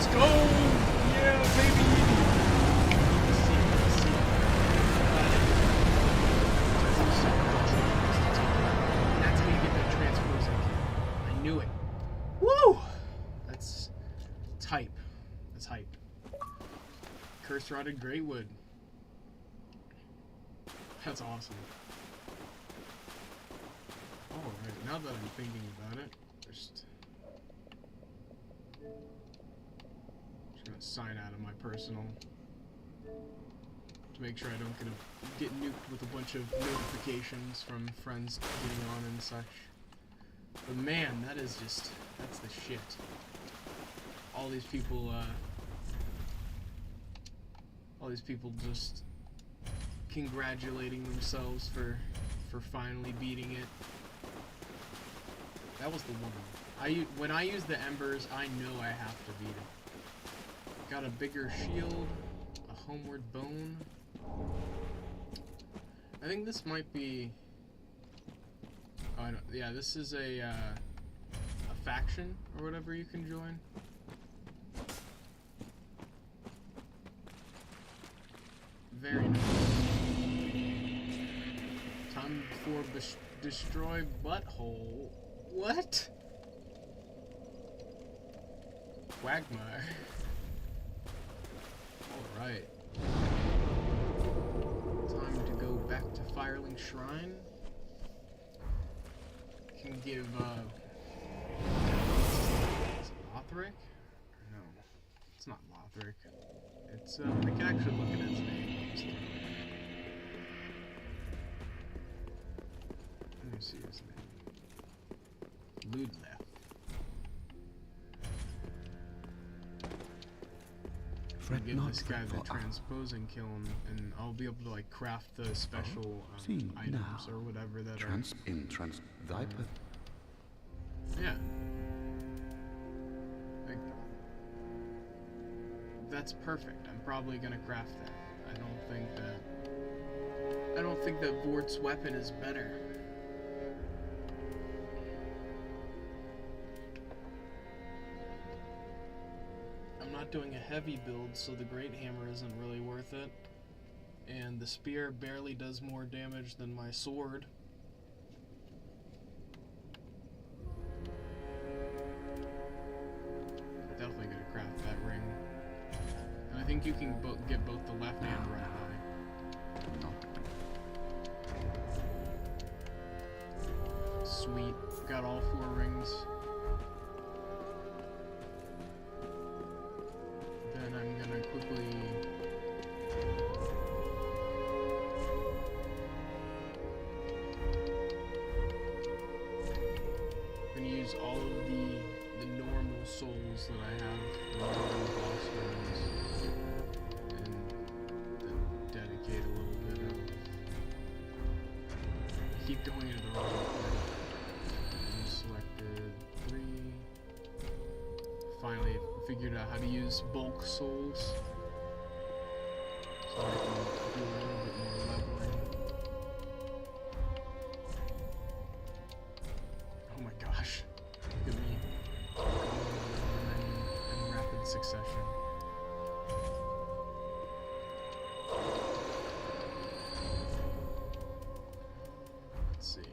[SPEAKER 1] Let's go! Yeah, baby! Let's see. That's how you get that transposing kill. I knew it. Woo! That's hype. That's hype. Curse Rotted Greatwood. That's awesome. Alright, now that I'm thinking about it, just gonna sign out of my personal to make sure I don't get nuked with a bunch of notifications from friends getting on and such. But man, that's the shit. All these people just congratulating themselves for finally beating it. That was the one. When I use the embers, I know I have to beat it. Got a bigger shield, a homeward bone. I think this might be. Oh, yeah, this is a faction or whatever you can join. Very nice. Time for destroy butthole. What? Quagmire. Alright. Time to go back to Firelink Shrine. Can give, is it Lothric? No. It's not Lothric. It's, I can actually look at its name. Let me see his name. Ludleth. Give this guy the transposing kill and I'll be able to like craft the special items or whatever that are. Yeah. Like, that's perfect. I'm probably gonna craft that. I don't think that Vort's weapon is better. Doing a heavy build, so the great hammer isn't really worth it, and the spear barely does more damage than my sword. Definitely gonna craft that ring, and I think you can get both the left and right eye. Sweet, got all 4 rings. I'm gonna quickly use all of the normal souls that I have, the normal boss runs, and then dedicate a little bit of. I keep going into the wrong thing. Selected 3. Finally figured out how to use bulk souls, so I can do a little bit more leveling. Oh my gosh, look at me in rapid succession. Let's see.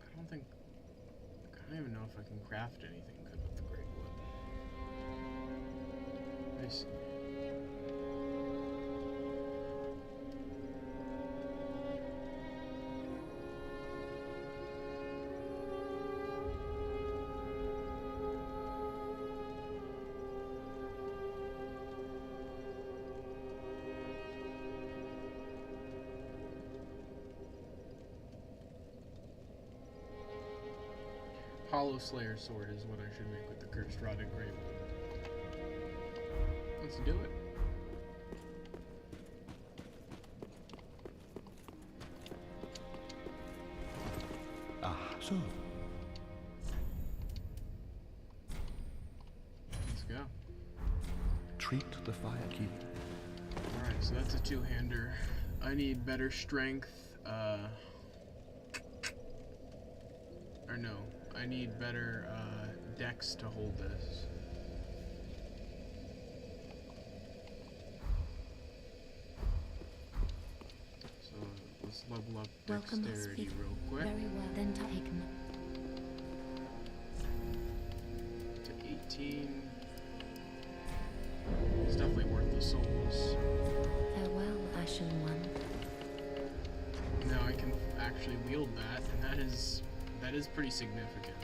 [SPEAKER 1] I don't even know if I can craft anything good with the greatwood. I see. Hollow Slayer sword is what I should make with the Cursed Rotted Greatwood. Let's do it.
[SPEAKER 5] So.
[SPEAKER 1] Let's go.
[SPEAKER 5] Treat the fire key.
[SPEAKER 1] Alright, so that's a 2-hander. I need better strength, or or no, I need better decks to hold this. So let's level up
[SPEAKER 3] Welcome must
[SPEAKER 1] dexterity
[SPEAKER 3] be
[SPEAKER 1] real quick
[SPEAKER 3] very well. Then take note.
[SPEAKER 1] to 18. It's definitely worth the souls.
[SPEAKER 3] Farewell, Ashen One.
[SPEAKER 1] Now I can actually wield that, and that is pretty significant.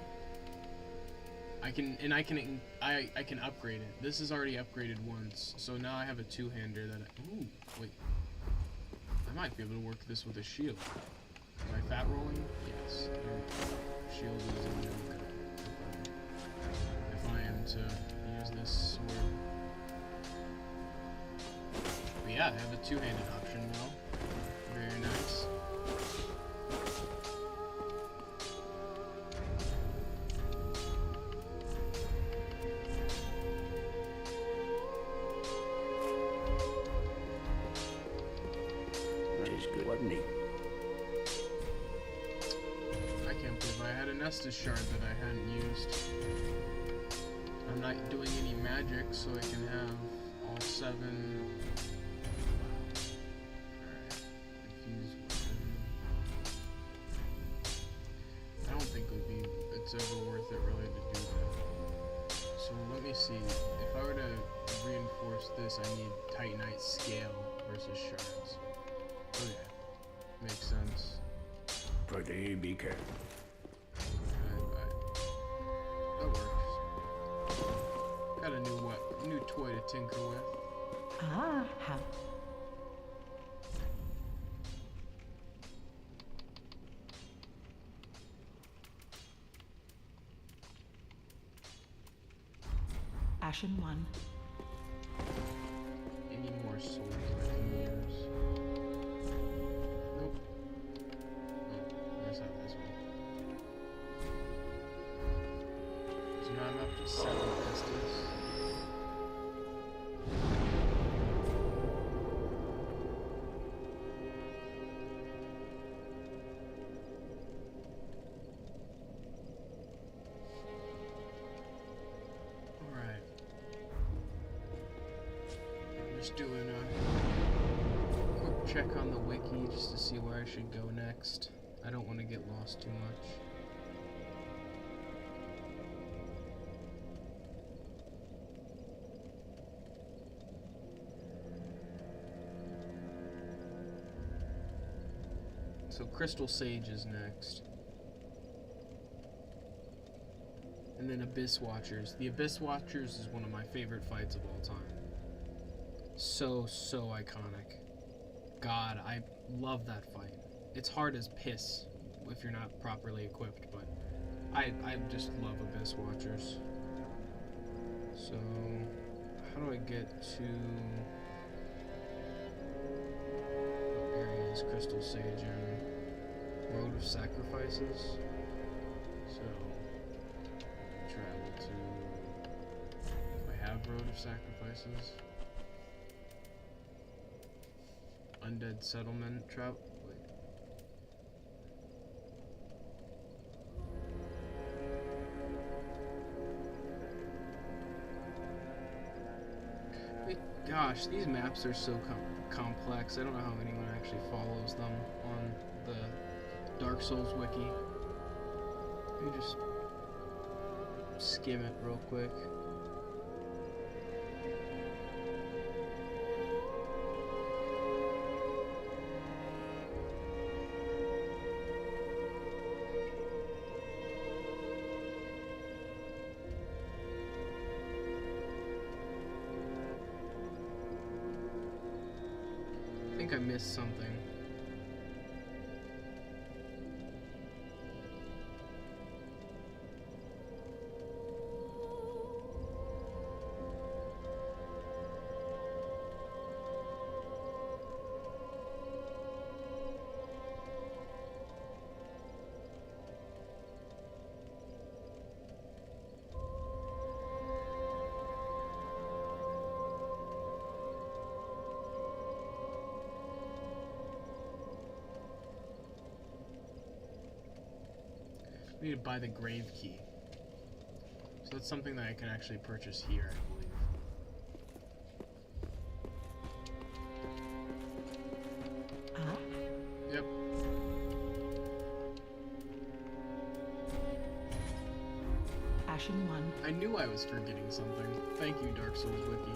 [SPEAKER 1] I can upgrade it. This is already upgraded once, so now I have a two-hander that ooh, wait. I might be able to work this with a shield. Am I fat rolling? Yes. Shield is a no-go. If I am to use this sword. But yeah, I have a two-handed option now. Very nice.
[SPEAKER 2] That is good, wasn't he?
[SPEAKER 1] I can't believe I had a Nestus shard that I hadn't used. I'm not doing any magic, so I can have all 7. Alright. Infuse weapon. I don't think it's ever worth it really to do that. So let me see. If I were to reinforce this, I need Titanite scale versus shards. Okay. Makes sense.
[SPEAKER 2] Pretty be careful.
[SPEAKER 1] That works. Got a new toy to tinker with.
[SPEAKER 4] Ah, how? Ashen One.
[SPEAKER 1] Any more swords I can use? Nope. Oh, let's have this one. So now I'm up to 7 Estus. Alright. I'm just doing a quick check on the wiki just to see where I should go next. I don't want to get lost too much. So Crystal Sage is next. And then Abyss Watchers. The Abyss Watchers is one of my favorite fights of all time. So iconic. God, I love that fight. It's hard as piss if you're not properly equipped, but I just love Abyss Watchers. So, how do I get to... what area is Crystal Sage in? Road of Sacrifices? So, travel to... do I have Road of Sacrifices? Undead Settlement, travel... wait. Gosh, these maps are so complex. I don't know how anyone actually follows them on the Dark Souls wiki. Let me just skim it real quick. I think I missed something. I need to buy the grave key. So that's something that I can actually purchase here, I believe. Yep.
[SPEAKER 4] Ashen 1.
[SPEAKER 1] I knew I was forgetting something. Thank you, Dark Souls Wiki.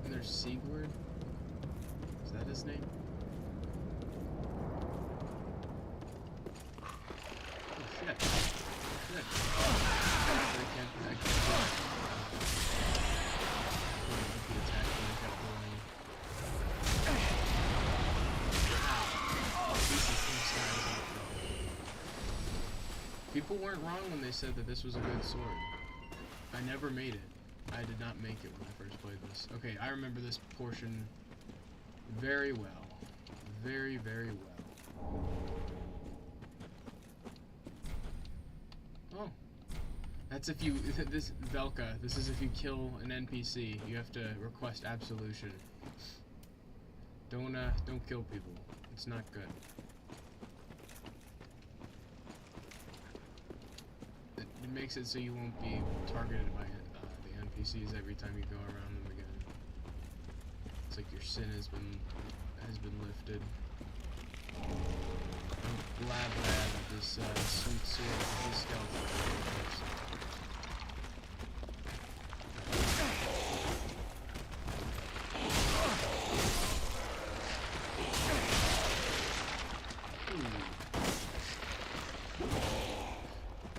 [SPEAKER 1] And there's Sigurd. Is that his name? Oh shit. Shit. I can't do it. Monkey attack when I got rolling. Ow. Jesus, these guys are trouble. People weren't wrong when they said that this was a good sword. I never made it. I did not make it when I first played this. Okay, I remember this portion very well. Very, very well. Oh. That's if you... This... Velka, this is if you kill an NPC. You have to request absolution. Don't kill people. It's not good. It makes it so you won't be targeted by the NPCs every time you go around them again. It's like your sin has been lifted. I'm glad that I have this sweet sword with this skeleton.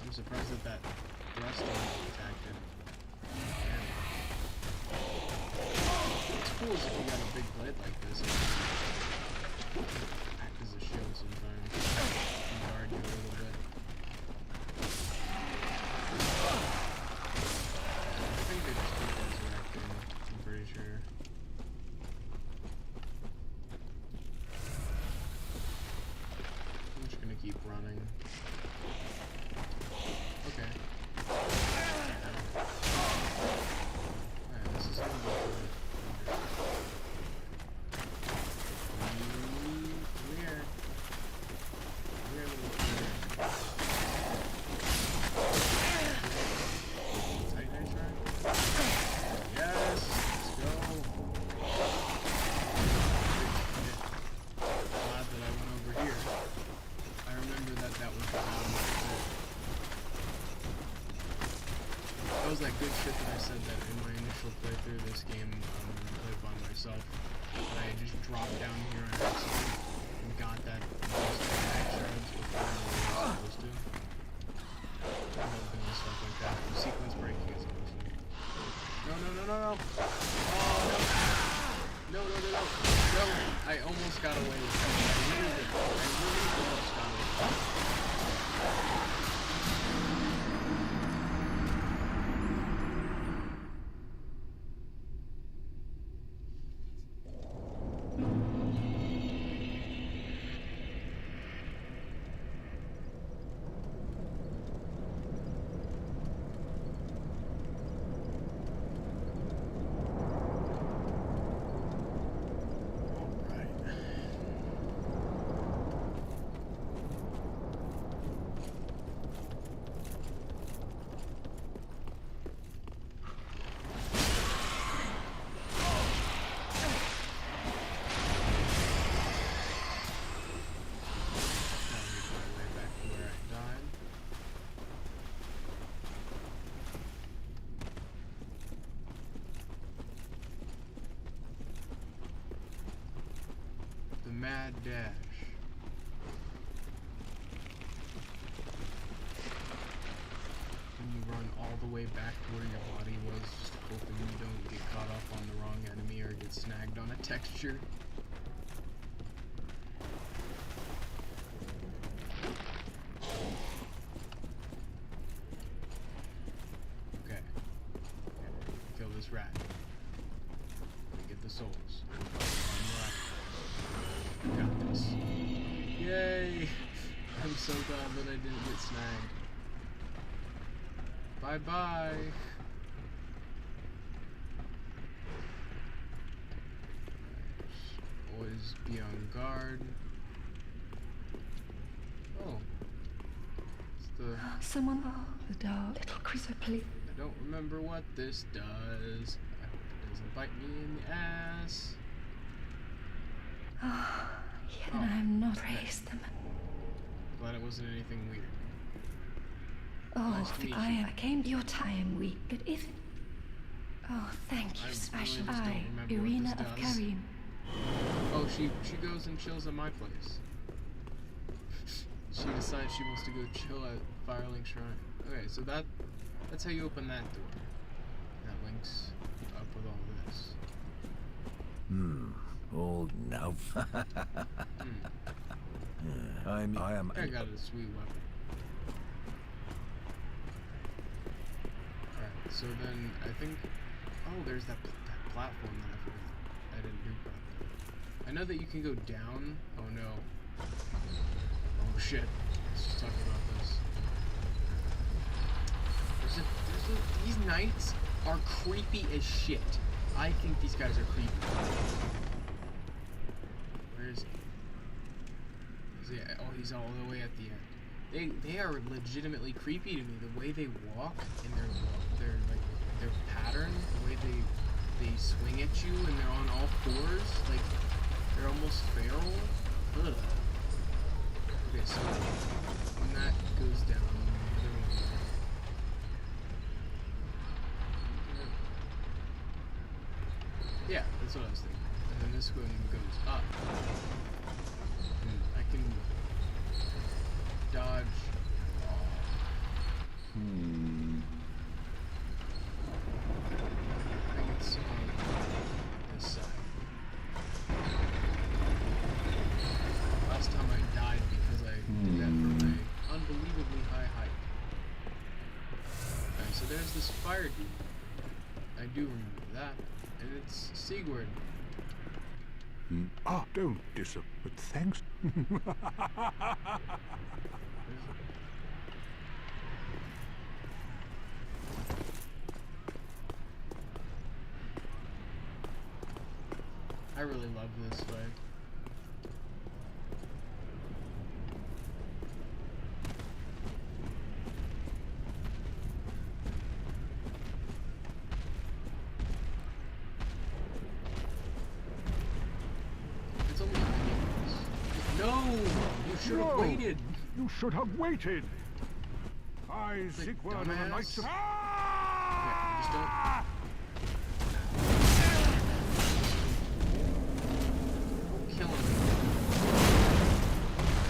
[SPEAKER 1] I'm surprised that thrust attacked him. It's cool if you got a big blade like this. It can act as a shield sometimes. And guard you a little bit. I think they just keep resurrecting, I'm pretty sure. I'm just gonna keep running. Okay. Alright, this is gonna be good. Come here. Come here, little critter. Titanite shard? Yes! Let's go! Glad that I went over here. I remember that was the bottom of the pit. That was that good shit that I said that in my initial playthrough of this game, when I played by myself, that I just dropped down here on accident and got that most Titanite shards before I was supposed to. I love doing stuff like that. The sequence breaking is awesome. No, no, no, no, no! Oh, no! No, no, no, no! No! I almost got away with that. I really did. I really almost got away with that. Mad dash. When you run all the way back to where your body was, just hoping you don't get caught up on the wrong enemy or get snagged on a texture. Okay. Kill this rat. the souls. I got this. Yay! I'm so glad that I didn't get snagged. Bye-bye! Always be on guard. Oh. It's the...
[SPEAKER 6] Someone... the dark little creature, please.
[SPEAKER 1] I don't remember what this does. I hope it doesn't bite me in the ass.
[SPEAKER 6] Yet I have not raised them.
[SPEAKER 1] Glad it wasn't anything weird.
[SPEAKER 6] Oh,
[SPEAKER 1] Nice to meet you.
[SPEAKER 6] I came to your time week, but if... Oh, thank you,
[SPEAKER 1] I really
[SPEAKER 6] special.
[SPEAKER 1] just don't
[SPEAKER 6] I,
[SPEAKER 1] remember what
[SPEAKER 6] Irina
[SPEAKER 1] this
[SPEAKER 6] of
[SPEAKER 1] does.
[SPEAKER 6] Karim.
[SPEAKER 1] Oh, she goes and chills at my place. She decides she wants to go chill at Firelink Shrine. Okay, so that's how you open that door. That links up with all this.
[SPEAKER 7] Oh no. I am.
[SPEAKER 1] I got a sweet weapon. Alright, so then I think... Oh, there's that platform that I forgot. I didn't do properly. I know that you can go down. Oh no. Oh shit. Let's just talk about this. These knights are creepy as shit. I think these guys are creepy. Where is he? Is he? Oh, he's all the way at the end. They are legitimately creepy to me. The way they walk and their pattern, the way they swing at you and they're on all fours, like they're almost feral. Ugh. Okay, so when that goes down, yeah, that's what I was thinking. And then this one goes up. I can dodge. I think it's on this side. Last time I died because I did that from an unbelievably high height. Alright, so there's this fire deep. I do remember that. And it's Sigurd.
[SPEAKER 5] Don't disappoint. But thanks.
[SPEAKER 1] I really love this fight. It's only a minute. No! You should have waited!
[SPEAKER 5] You should have waited. I,
[SPEAKER 1] Like,
[SPEAKER 5] Sigurd of the
[SPEAKER 1] dumbass.
[SPEAKER 5] Knights of...
[SPEAKER 1] Yeah, just don't... Kill him.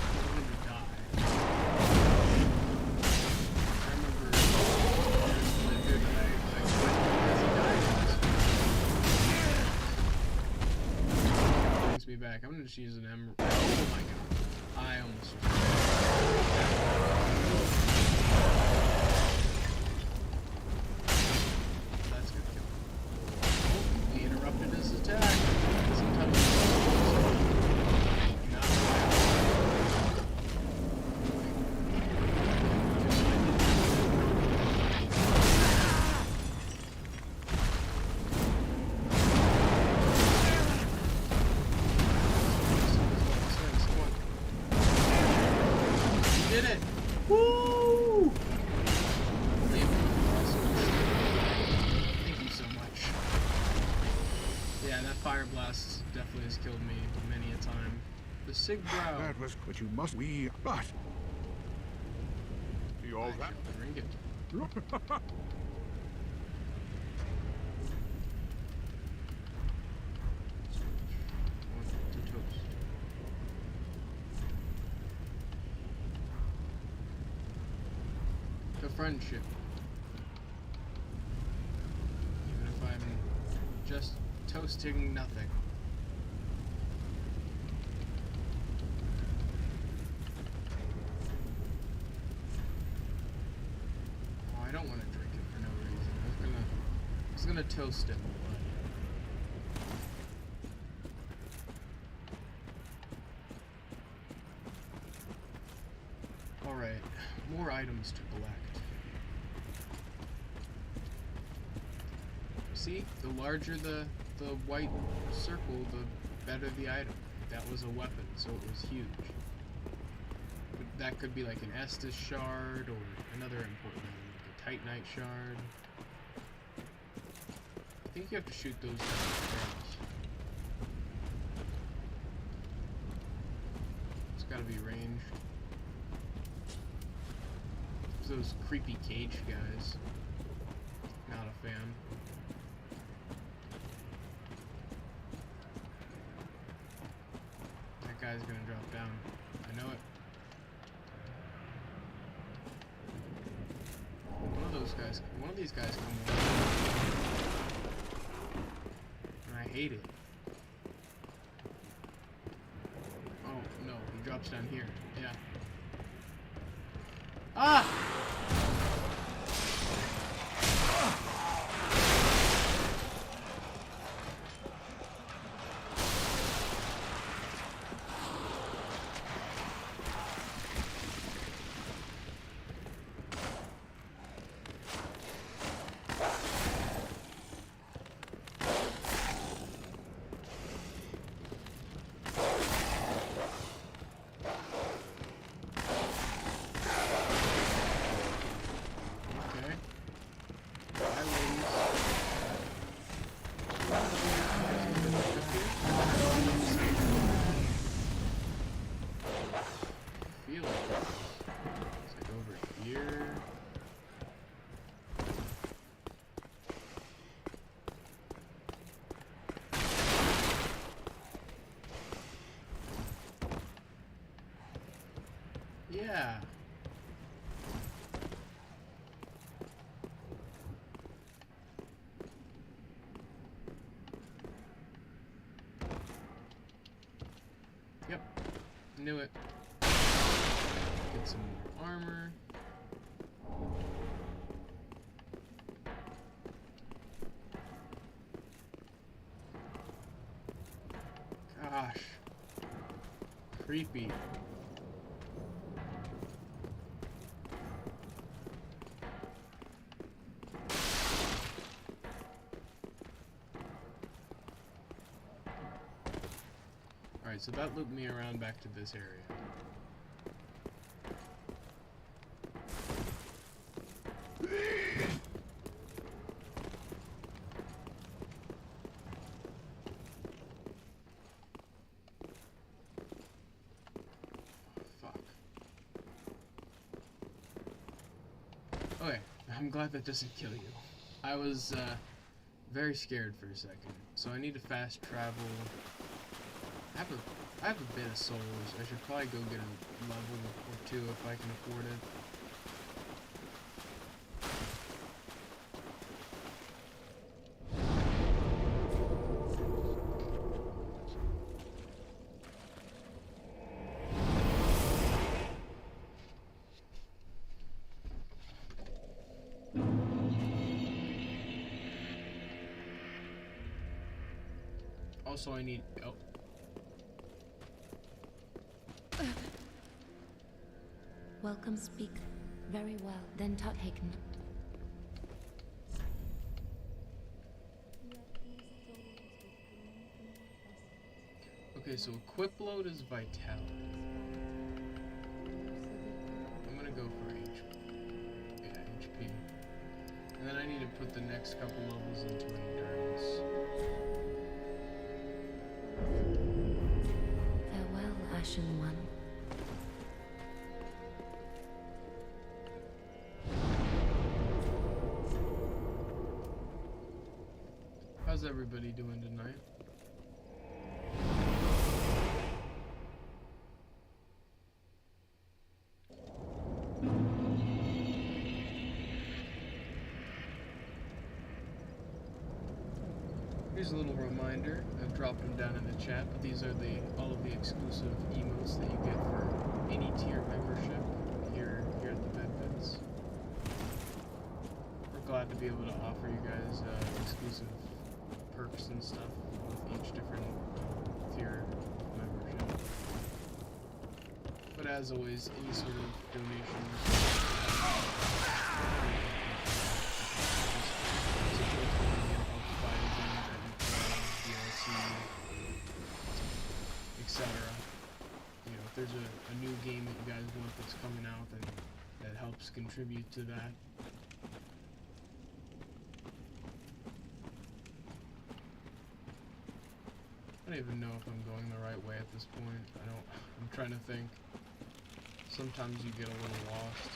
[SPEAKER 1] I want him to die. I remember the dude that I quit because he died. Brings me back. I'm gonna just use an emerald. Oh my god. I almost... That's gonna kill him. Oh, he interrupted his attack. Sometimes he did it! Woo! Thank you so much. Yeah, that fire blast definitely has killed me many a time. The Sigbrow.
[SPEAKER 5] That was what you must... But... All
[SPEAKER 1] I
[SPEAKER 5] that...
[SPEAKER 1] shall drink it. Want to toast. The friendship. Even if I'm just toasting nothing. Oh, I don't want to drink it for no reason. I was gonna toast him. More items to collect. See, the larger the white circle, the better the item. That was a weapon, so it was huge. But that could be like an Estus shard or another important item, like a Titanite shard. I think you have to shoot those down first. It's gotta be ranged. There's those creepy cage guys. Not a fan. That guy's gonna drop down. I know it. One of these guys come along. And I hate it. Oh, no, he drops down here. Yeah. Ah! Yeah. Yep. Knew it. Get some more armor. Gosh. Creepy. Alright, so that looped me around back to this area. Fuck. Okay, I'm glad that doesn't kill you. I was very scared for a second. So I need to fast travel. I have a bit of souls. I should probably go get a level or two if I can afford it. Also, I need... Oh.
[SPEAKER 3] Welcome, speak. Very well. Then taken.
[SPEAKER 1] Okay, so equip load is vitality. I'm gonna go for HP. Yeah, HP. And then I need to put the next couple levels into endurance.
[SPEAKER 3] Farewell, Ashen One.
[SPEAKER 1] How's everybody doing tonight? Here's a little reminder. I've dropped them down in the chat, but these are all of the exclusive emotes that you get for any tier membership here at the Vid-Bits. We're glad to be able to offer you guys exclusive perks and stuff with each different tier membership. But as always, any sort of donations etc. You know, if there's a new game that you guys want that's coming out, then that helps contribute to that. I don't even know if I'm going the right way at this point. I'm trying to think. Sometimes you get a little lost.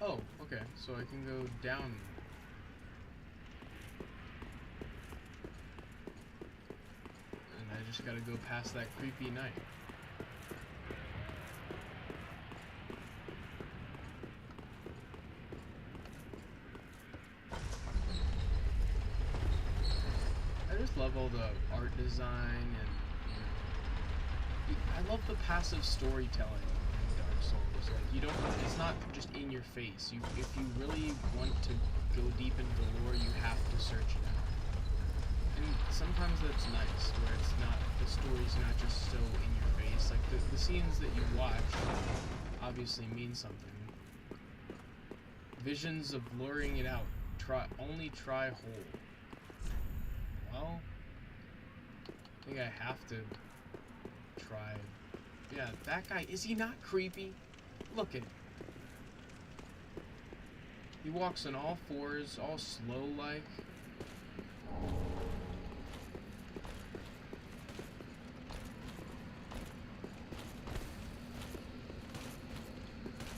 [SPEAKER 1] Oh, okay, so I can go down. And I just gotta go past that creepy knight. I just love all the art design and, you know, I love the passive storytelling. Souls. Like, you don't, it's not just in your face. If you really want to go deep into the lore, you have to search it out. And sometimes that's nice, where it's not, the story's not just so in your face. Like, the scenes that you watch obviously mean something. Visions of luring it out. Only try whole. Well, I think I have to try. Yeah, that guy, is he not creepy? Look at him. He walks on all fours, all slow-like.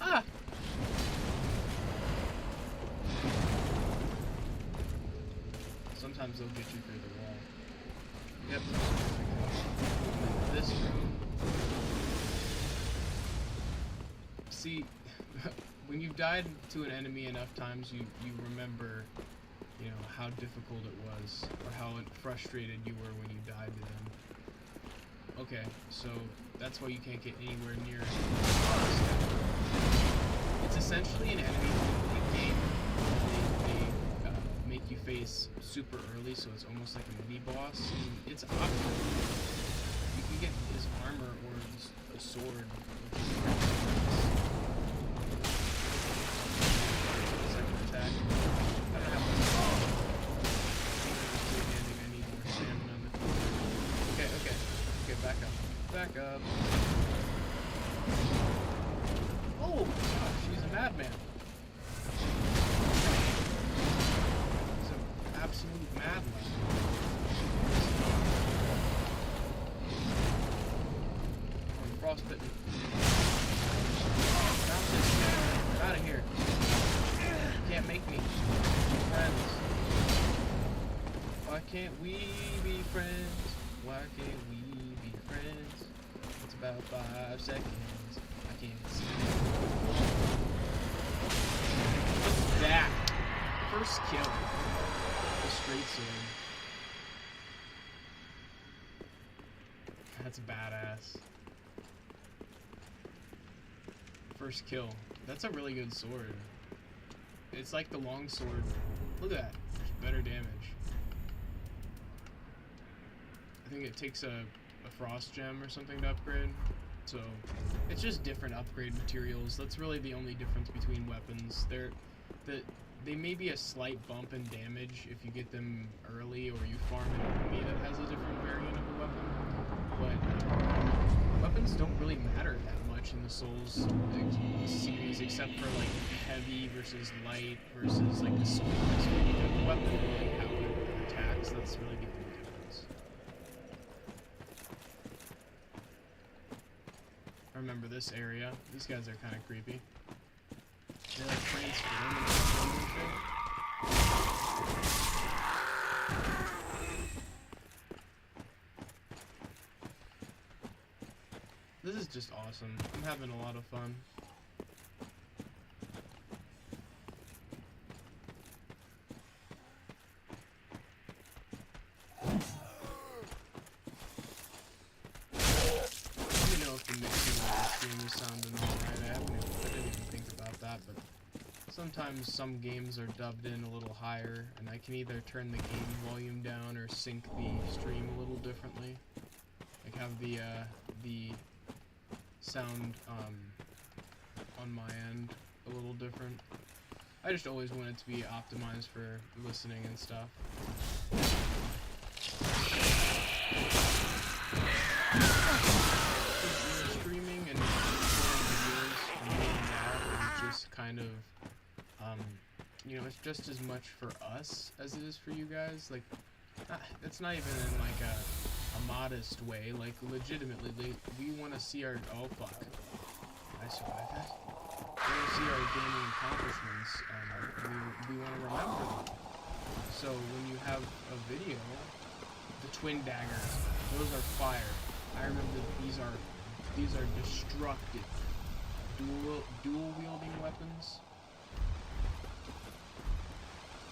[SPEAKER 1] Ah! Sometimes they'll get you through the wall. Yep. This room. See, when you've died to an enemy enough times, you remember, you know, how difficult it was, or how frustrated you were when you died to them. Okay, so that's why you can't get anywhere near it. It's essentially an enemy game. They make you face super early, so it's almost like a mini boss. And it's optional. You can get his armor or a sword, which is pretty nice. Attack. I don't have much. I need more stamina. Okay, back up. Back up. Oh, gosh, he's a madman. He's an absolute madman. I'm frostbitten. Stop this. Get out of here. Can't make me friends. Why can't we be friends? Why can't we be friends? It's about 5 seconds. I can't see. What's that? First kill. The straight sword. That's badass. First kill. That's a really good sword. It's like the long sword. Look at that. There's better damage. I think it takes a frost gem or something to upgrade. So it's just different upgrade materials. That's really the only difference between weapons. They may be a slight bump in damage if you get them early or you farm an enemy that has a different variant of a weapon. But weapons don't really matter that much in the Souls series, except for like heavy versus light versus like the sweetness of the weapon, like how it attacks. That's really the only difference. I remember this area. These guys are kind of creepy. They like transform into shit. This is just awesome. I'm having a lot of fun. Let me know if the mixing of the stream is sounding alright. I didn't even think about that, but sometimes some games are dubbed in a little higher, and I can either turn the game volume down or sync the stream a little differently. Like have the sound on my end a little different. I just always want it to be optimized for listening and stuff. Streaming and recording videos and doing that is just kind of you know, it's just as much for us as it is for you guys. Like, it's not even in like a modest way. Like, legitimately, we want to see our fuck. I survived that. We want to see our gaming accomplishments. We want to remember them. So when you have a video, the twin daggers, those are fire. I remember these are destructive, dual wielding weapons.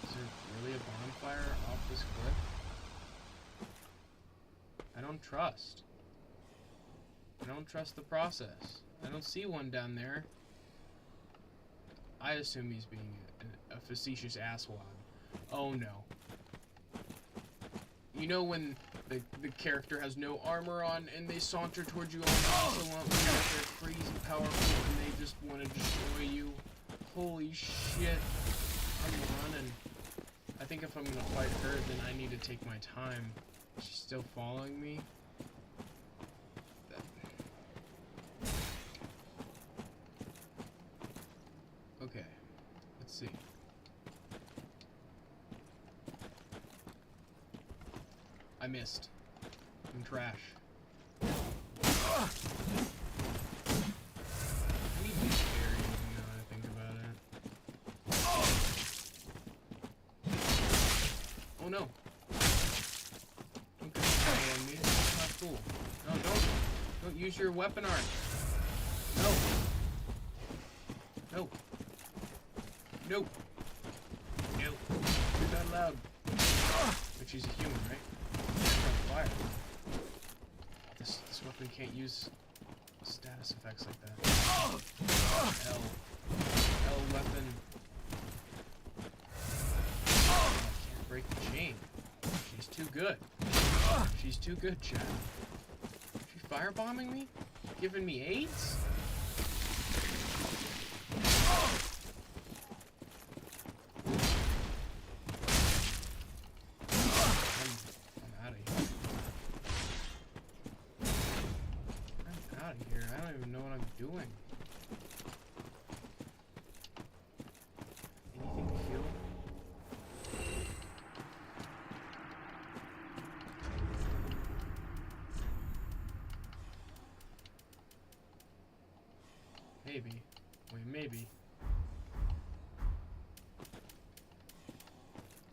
[SPEAKER 1] Is there really a bonfire off this cliff? I don't trust. I don't trust the process. I don't see one down there. I assume he's being a facetious asswad. Oh no. You know when the character has no armor on and they saunter towards you all nonchalantly like they're crazy powerful and they just want to destroy you? Holy shit. I'm running. I think if I'm gonna fight her, then I need to take my time. She's still following me. Okay, let's see. I missed. I'm trash. I need to be scary now that I think about it. Oh no. Don't get started on me. That's not cool. No, don't use your weapon art. No. No. Nope. No. You're not allowed. But she's a human, right? She's on fire. This weapon can't use status effects like that. L weapon. I can't break the chain. She's too good. She's too good, Chad. She firebombing me? Giving me AIDS? Doing? Anything to kill? Maybe. Wait, maybe.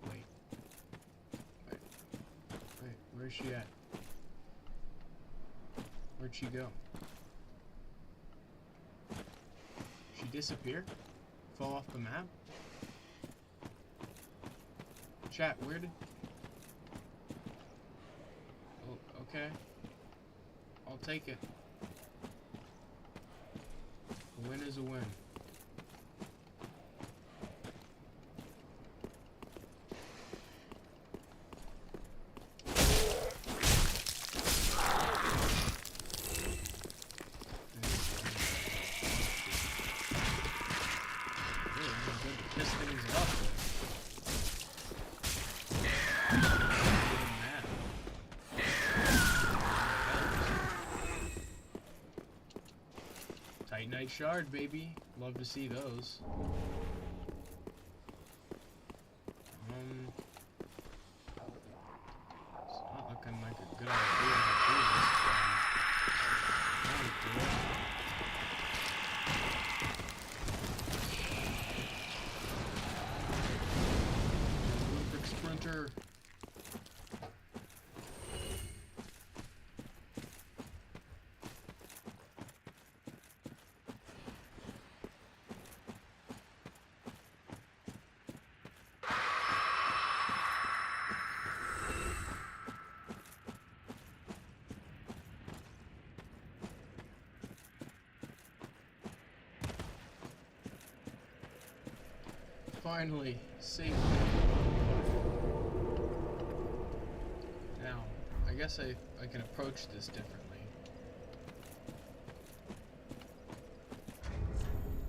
[SPEAKER 1] Wait. Where's she at? Where'd she go? Disappear? Fall off the map? Chat, where did... Oh, okay. I'll take it. A win is a win. Titanite shard, baby. Love to see those. It's not looking like a good idea to do this. Olympic sprinter. Finally, safely. Now, I guess I can approach this differently.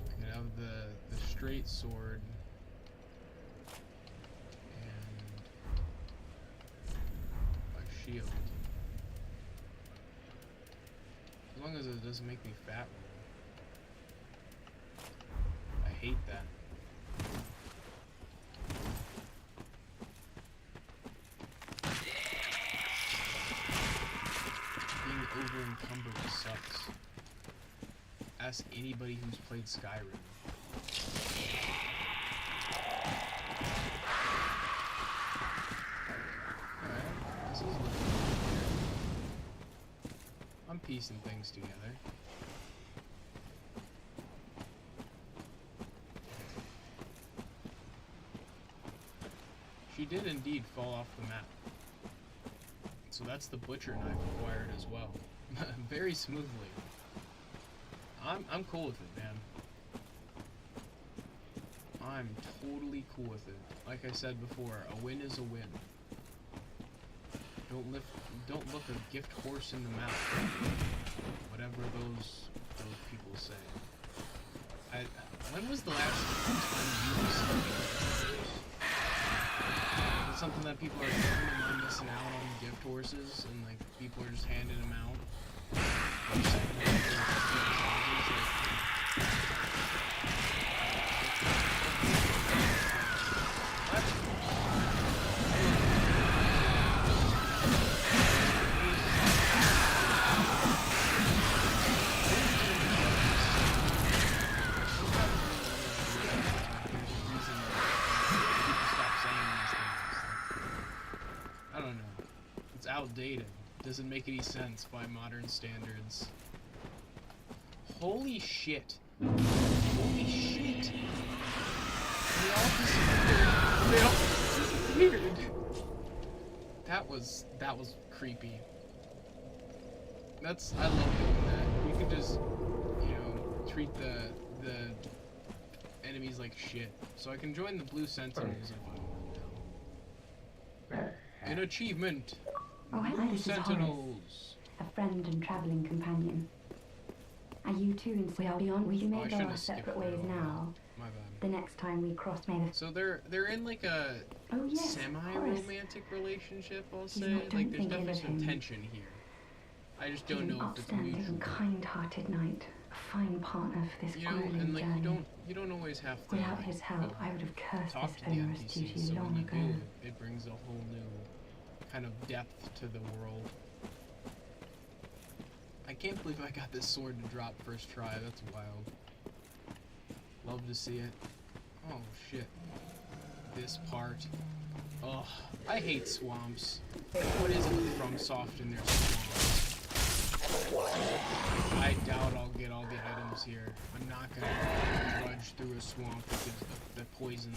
[SPEAKER 1] I can have the straight sword and a shield. As long as it doesn't make me fat. I hate that. Being over encumbered sucks. Ask anybody who's played Skyrim. Alright, this is looking good. I'm piecing things together. She did indeed fall off the map. So that's the butcher knife acquired as well. Very smoothly. I'm cool with it, man. I'm totally cool with it. Like I said before, a win is a win. Don't look a gift horse in the mouth. Whatever those people say. When was the last time you said it's something that people are doing and I'm missing out on gift horses and like people are just handing them out? Outdated. Doesn't make any sense by modern standards. Holy shit. Holy shit. They all disappeared. They all disappeared. That was creepy. I love doing that. You can just, you know, treat the enemies like shit. So I can join the Blue Sentinels if I want now. An achievement.
[SPEAKER 6] Oh, hi, this is Horace,
[SPEAKER 1] Sentinels.
[SPEAKER 6] a friend and travelling companion. Are you two in we are beyond? We may go our separate ways now.
[SPEAKER 1] My bad.
[SPEAKER 6] The next time we cross, may the...
[SPEAKER 1] So they're in like a semi-romantic relationship, I'll say. Like there's definitely some tension here. I just don't know if it's mutual.
[SPEAKER 6] An upstanding, kind-hearted knight, a fine partner for this grueling
[SPEAKER 1] and like
[SPEAKER 6] journey.
[SPEAKER 1] you don't always have to.
[SPEAKER 6] Without
[SPEAKER 1] like,
[SPEAKER 6] his help, I would have cursed
[SPEAKER 1] talk
[SPEAKER 6] this
[SPEAKER 1] to the
[SPEAKER 6] onerous
[SPEAKER 1] NPCs,
[SPEAKER 6] duty
[SPEAKER 1] so
[SPEAKER 6] long
[SPEAKER 1] when you
[SPEAKER 6] ago.
[SPEAKER 1] do, it brings a whole new kind of depth to the world. I can't believe I got this sword to drop first try. That's wild. Love to see it. Oh shit. This part. Ugh. I hate swamps. What is it from Soft in their swamps? I doubt I'll get all the items here. I'm not gonna trudge through a swamp because of the poison.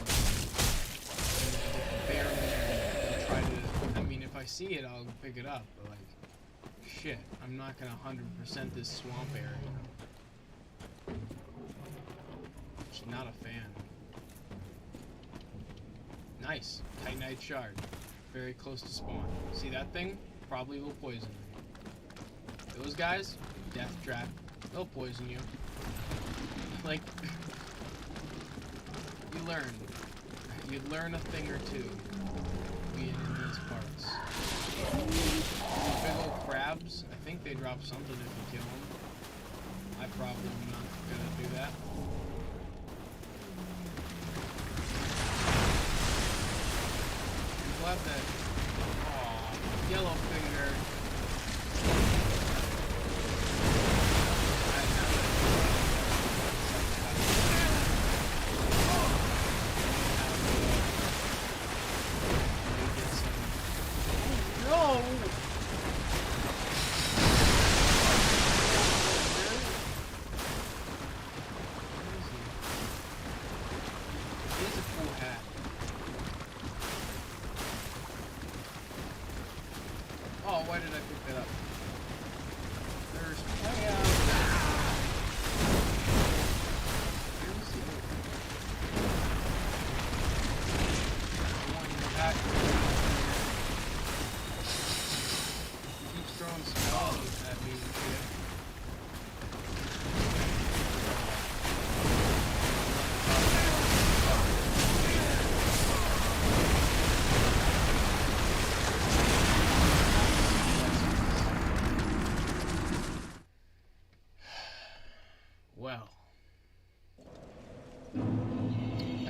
[SPEAKER 1] Barely try to. I mean, if I see it, I'll pick it up. But like, shit, I'm not gonna 100% this swamp area. Just not a fan. Nice, Titanite shard, very close to spawn. See that thing? Probably will poison me. Those guys, death trap. They'll poison you. Like, you learn a thing or two being in these parts. Big old crabs, I think they drop something if you kill them. I probably am not gonna do that. I'm glad that, aw, yellow finger.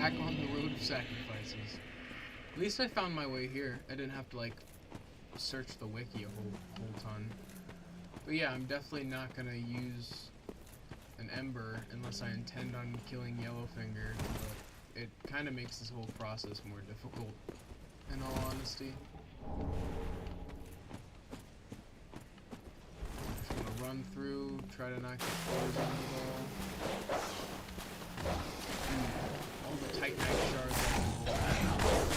[SPEAKER 1] back on the road of sacrifices. At least I found my way here. I didn't have to, like, search the wiki a whole ton. But yeah, I'm definitely not gonna use an ember unless I intend on killing Yellowfinger. But it kind of makes this whole process more difficult, in all honesty. Just gonna run through, try to not get frozen at all. All the Titanite shards I can hold.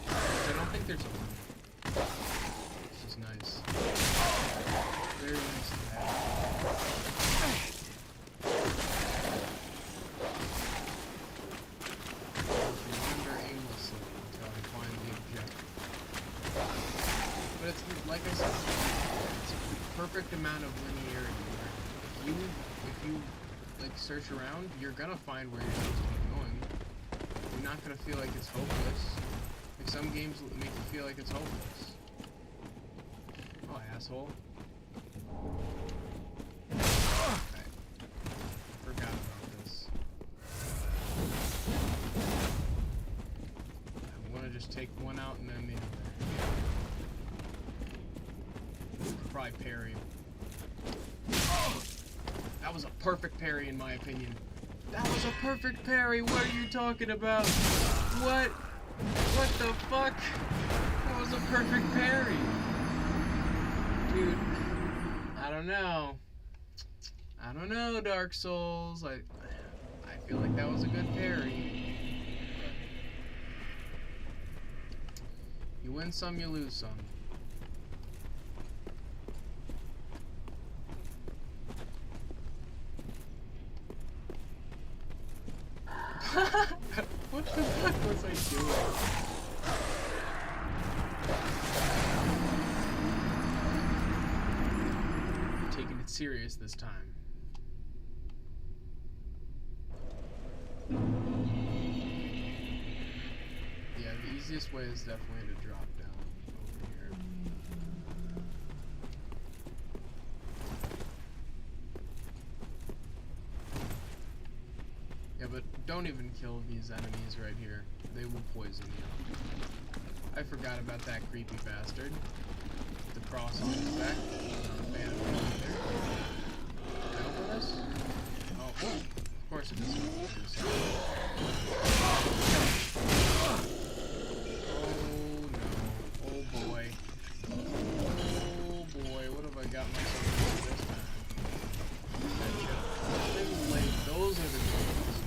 [SPEAKER 1] I don't think there's a limit. This is nice. Very nice to have. Wander aimlessly until I find the objective. But it's, like I said, it's a perfect amount of linearity. If you like search around, you're gonna find where you're supposed to be going. You're not gonna feel like it's hopeless. Like some games make you feel like it's hopeless. Oh, asshole. Okay. Forgot about this. I wanna just take one out and then the other. Probably parry. That was a perfect parry in my opinion. That was a perfect parry. What are you talking about? What? What the fuck? That was a perfect parry. Dude, I don't know. I don't know, Dark Souls. I feel like that was a good parry. You win some, you lose some. What the fuck was I doing? I'm taking it serious this time. Yeah, the easiest way is definitely to drop down over here. Yeah, but don't even kill these enemies right here. They will poison you. I forgot about that creepy bastard. The cross on his back. Not a fan of him either. Go for this? Oh, of course it is. Oh no. Oh boy. Oh boy, what have I got myself into this time? Those are the good ones.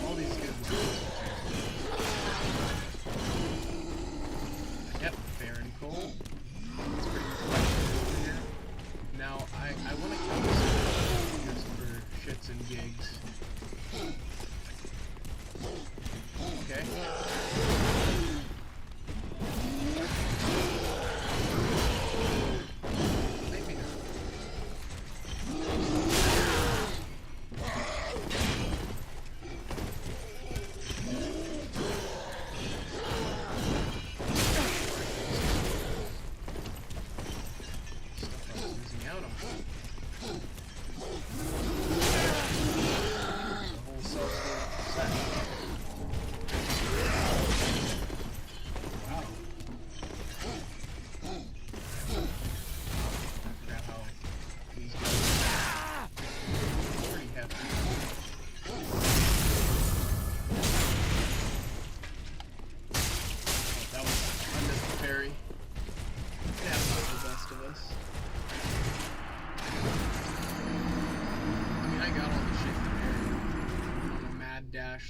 [SPEAKER 1] All these good ones. Yep, fair and cool. That's pretty much what over here. Now, I want to kill this just for shits and gigs. Okay. Maybe not.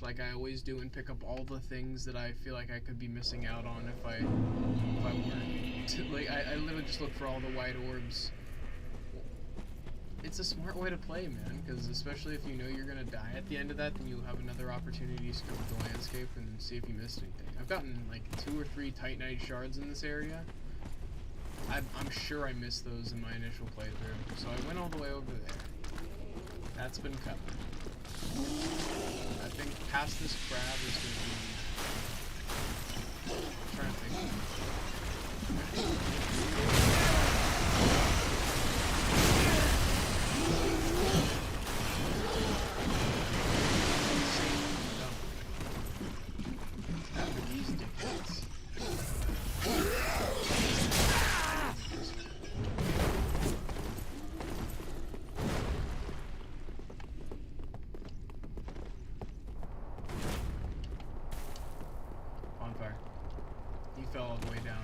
[SPEAKER 1] Like I always do, and pick up all the things that I feel like I could be missing out on if I weren't to, like I literally just look for all the white orbs. It's a smart way to play, man, because especially if you know you're gonna die at the end of that, then you'll have another opportunity to scope the landscape and see if you missed anything. I've gotten like 2 or 3 Titanite shards in this area. I'm sure I missed those in my initial playthrough, so I went all the way over there. That's been covered. I think past this crab is going to be... I'm trying to think. all the way down.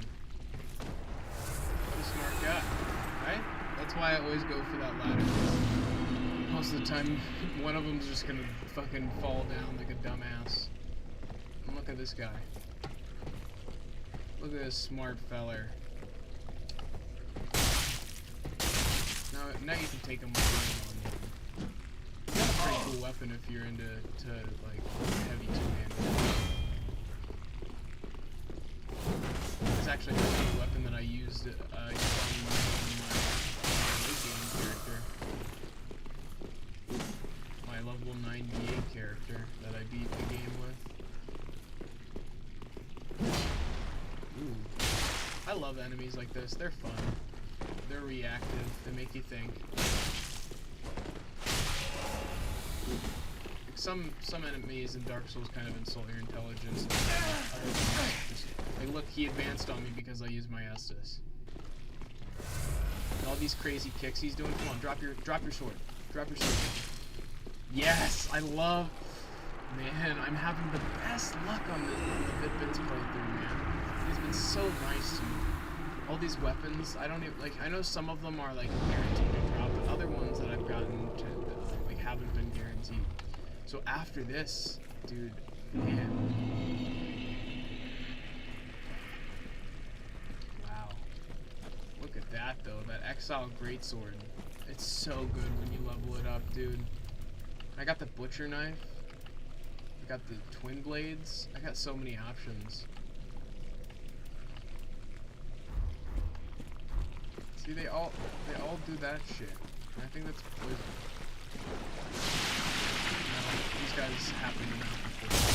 [SPEAKER 1] What a smart guy, right? That's why I always go for that ladder. Most of the time, one of them's just gonna fucking fall down like a dumbass. And look at this guy. Look at this smart feller. Now you can take him with you. That's a pretty cool weapon if you're into like heavy two-handed. It's actually a weapon that I used on my late-game character. My level 98 character that I beat the game with. Ooh. I love enemies like this. They're fun. They're reactive. They make you think. Like some enemies in Dark Souls kind of insult your intelligence. Like, look, he advanced on me because I used my Estus. And all these crazy kicks he's doing. Come on, drop your sword. Drop your sword. Yes, I love. Man, I'm having the best luck on the Vid-Bits playthrough, man. He's been so nice to me. All these weapons, I don't even, like, I know some of them are, like, guaranteed to drop, but other ones that I've gotten to, like, haven't been guaranteed. So after this, dude, man. Wow. Look at that, though, that Exile Greatsword. It's so good when you level it up, dude. I got the Butcher Knife. I got the Twin Blades. I got so many options. See, they all do that shit. And I think that's poison. No, these guys happen to not be poison.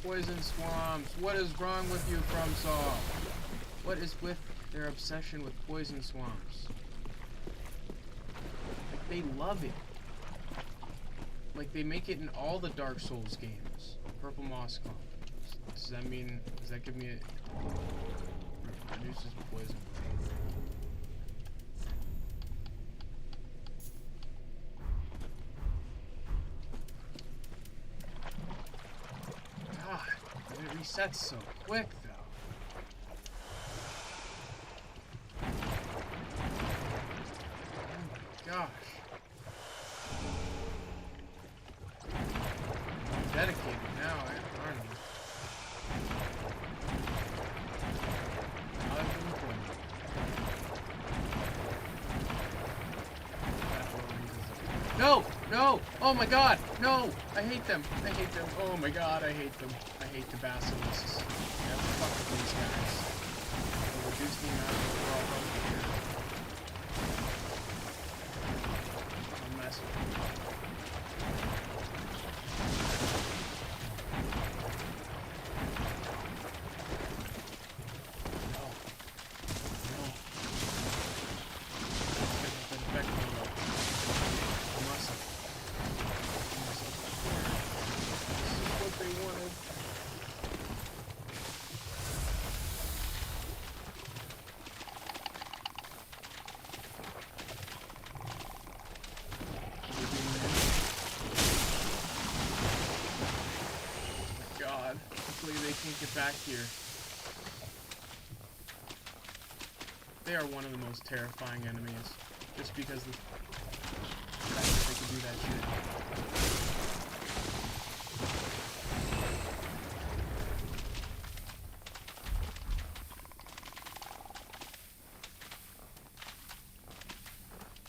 [SPEAKER 1] Poison swamps. What is wrong with you, FromSoft? What is with their obsession with poison swamps? Like, they love it. Like, they make it in all the Dark Souls games. Purple Moss Clump. Does that mean, does that give me a, reduces poison? God, it resets so quick, though. Oh my gosh. Dedicated now, aren't I? No! No! Oh my god! No! I hate them! I hate them! Oh my god, I hate them. I hate the basilisks. Yeah, fuck with these guys. They'll reduce the amount of overall health here. I'm messing with them. They can't get back here. They are one of the most terrifying enemies, just because the fact that they can do that shit.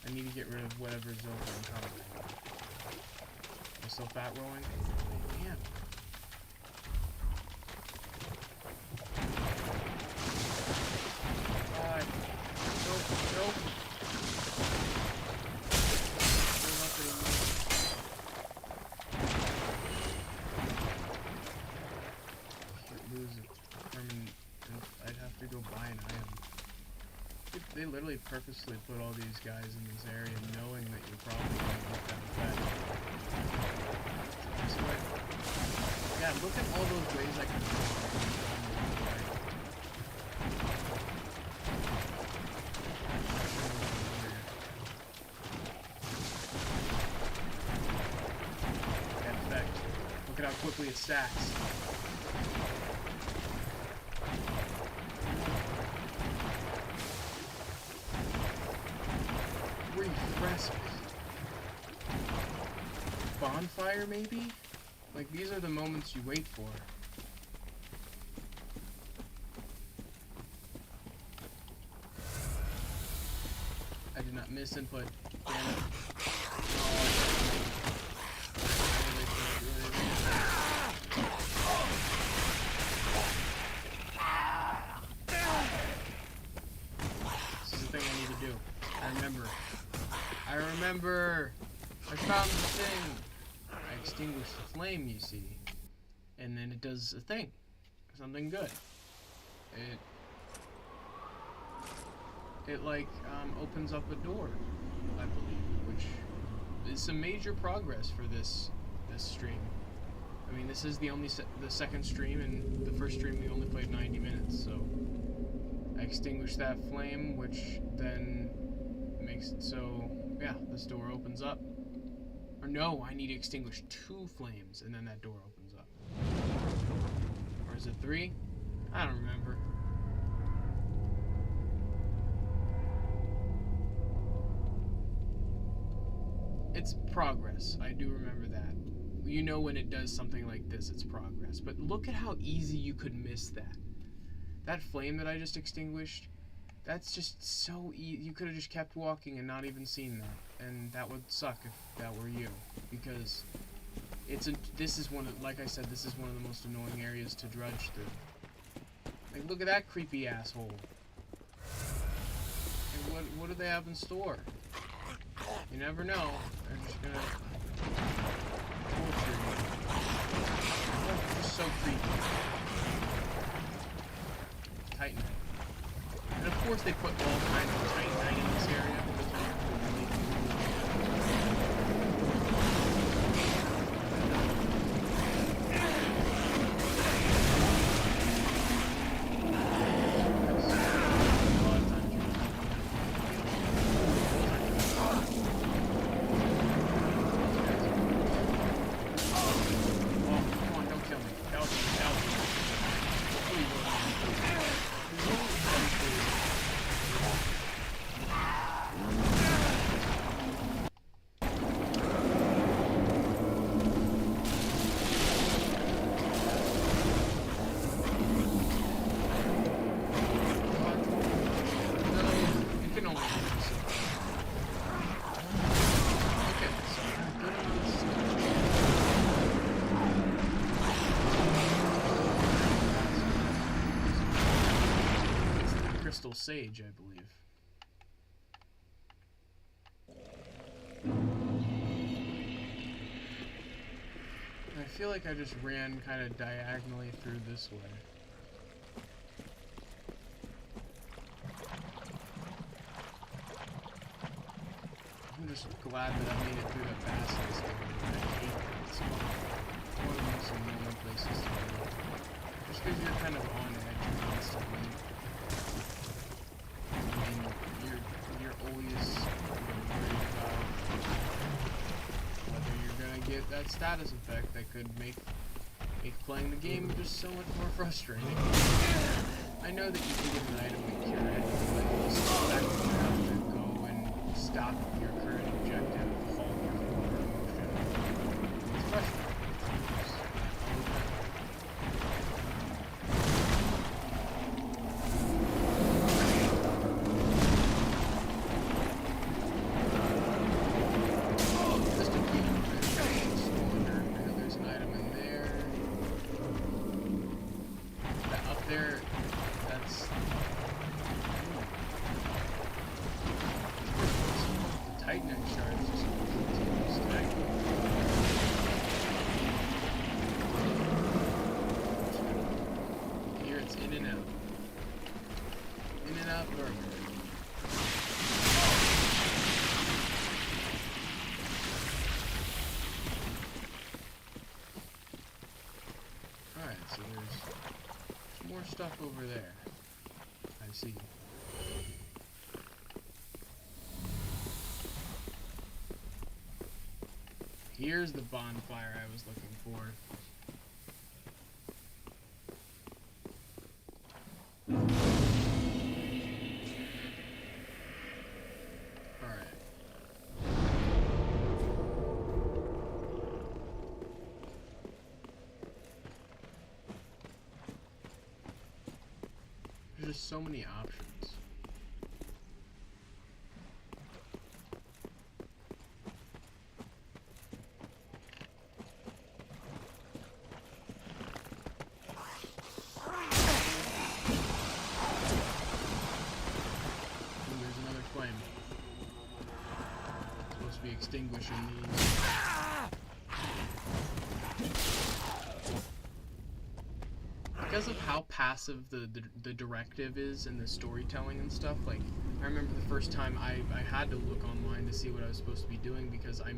[SPEAKER 1] I need to get rid of whatever's over and coming. I'm still fat rolling. Damn. Nope. Can't lose a permanent. I'd have to go buy an item. They literally purposely put all these guys in this area knowing that you're probably going to get that effect. So yeah, look at all those ways I can go. how quickly it stacks. Refresh. Bonfire, maybe? Like, these are the moments you wait for. I did not miss input. Damn it. This is the thing I need to do. I remember! I found the thing! I extinguished the flame, you see. And then it does a thing. Something good. It like, opens up a door, I believe, which is some major progress for this stream. I mean, this is the second stream, and the first stream we only played 90 minutes, so I extinguished that flame, which then makes it so, yeah, this door opens up. Or no, I need to extinguish 2 flames, and then that door opens up. Or is it 3? I don't remember. It's progress. I do remember that. You know when it does something like this, it's progress. But look at how easy you could miss that. That flame that I just extinguished, that's just so easy. You could have just kept walking and not even seen that. And that would suck if that were you. Because this is one of, like I said, this is one of the most annoying areas to drudge through. Like, look at that creepy asshole. And what do they have in store? You never know. They're just gonna torture you. They're just so creepy. Titanite. And of course they put all kinds of Titanite in this area. Sage, I believe. I feel like I just ran kind of diagonally through this way. I'm just glad that I made it through that basilisk area. I hate that spot. It's one of the most annoying places to go. Just because you're kind of on edge constantly. You're always worried about whether you're gonna get that status effect that could make playing the game just so much more frustrating. I know that you can get an item to cure it, but you still have to go and stop your current objective, halt your forward motion. It's frustrating. So there's more stuff over there. I see. Here's the bonfire I was looking for. just so many options. Extinguishing these. Because of how passive the directive is in the storytelling and stuff, like, I remember the first time I had to look online to see what I was supposed to be doing because I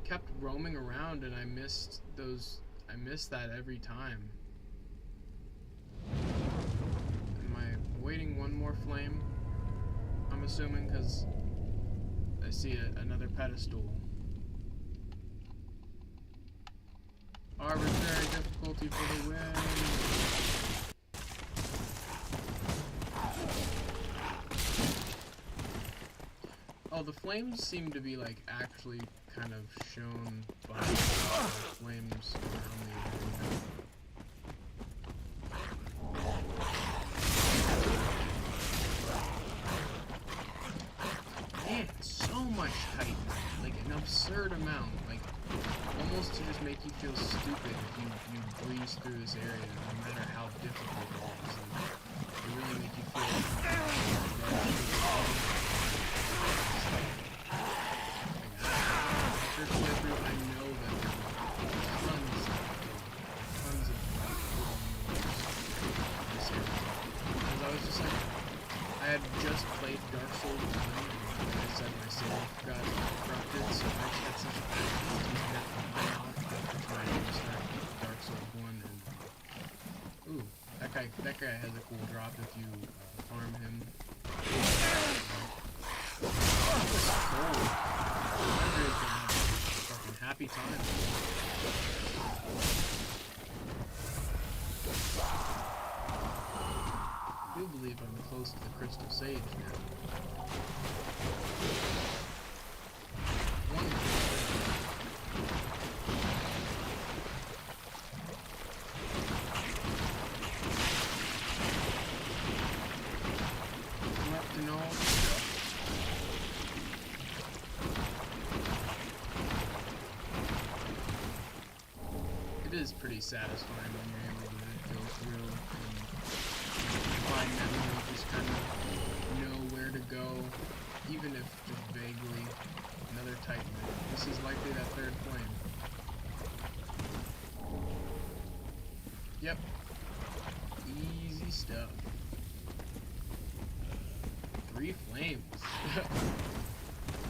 [SPEAKER 1] kept roaming around and I missed that every time. Am I waiting one more flame? I'm assuming, because I see another pedestal. Arbitrary difficulty for the win. Oh, the flames seem to be like actually kind of shown by the flames around the arena. Man, so much height, like an absurd amount, like almost to just make you feel stupid if you breeze through this area, no matter how difficult it is. Like, they really make you feel I know that there are tons of in this area. Because I was just like, I had just played Dark Souls 1, and like I said, my save got corrupted, so I just had such a bad time after trying to start Dark Souls 1, and ooh, that guy has a cool drop if you farm him. Fucking happy time. I do believe I'm close to the Crystal Sage now. Corrupt and all stuff. It is pretty satisfying when you're able to go through and find that you just kind of know where to go, even if just vaguely. Another Titan. This is likely that third flame. Yep. Easy stuff. 3 flames.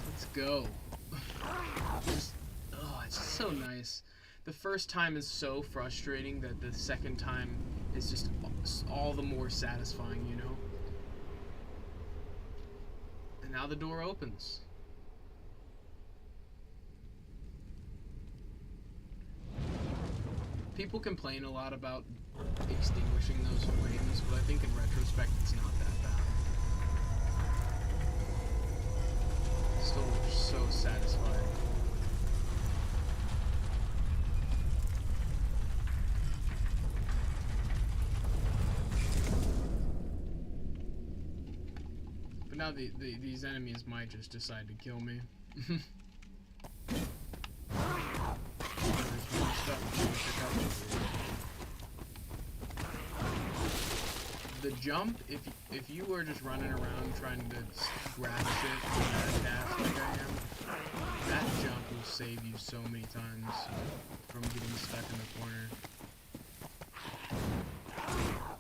[SPEAKER 1] Let's go. Just, oh, it's just so nice. The first time is so frustrating that the second time is just all the more satisfying, you know? And now the door opens. People complain a lot about extinguishing those flames, but I think in retrospect it's not that bad. Still so satisfying. But now these enemies might just decide to kill me. The jump, if you were just running around trying to grab shit and dash like I am, that jump will save you so many times from getting stuck in the corner.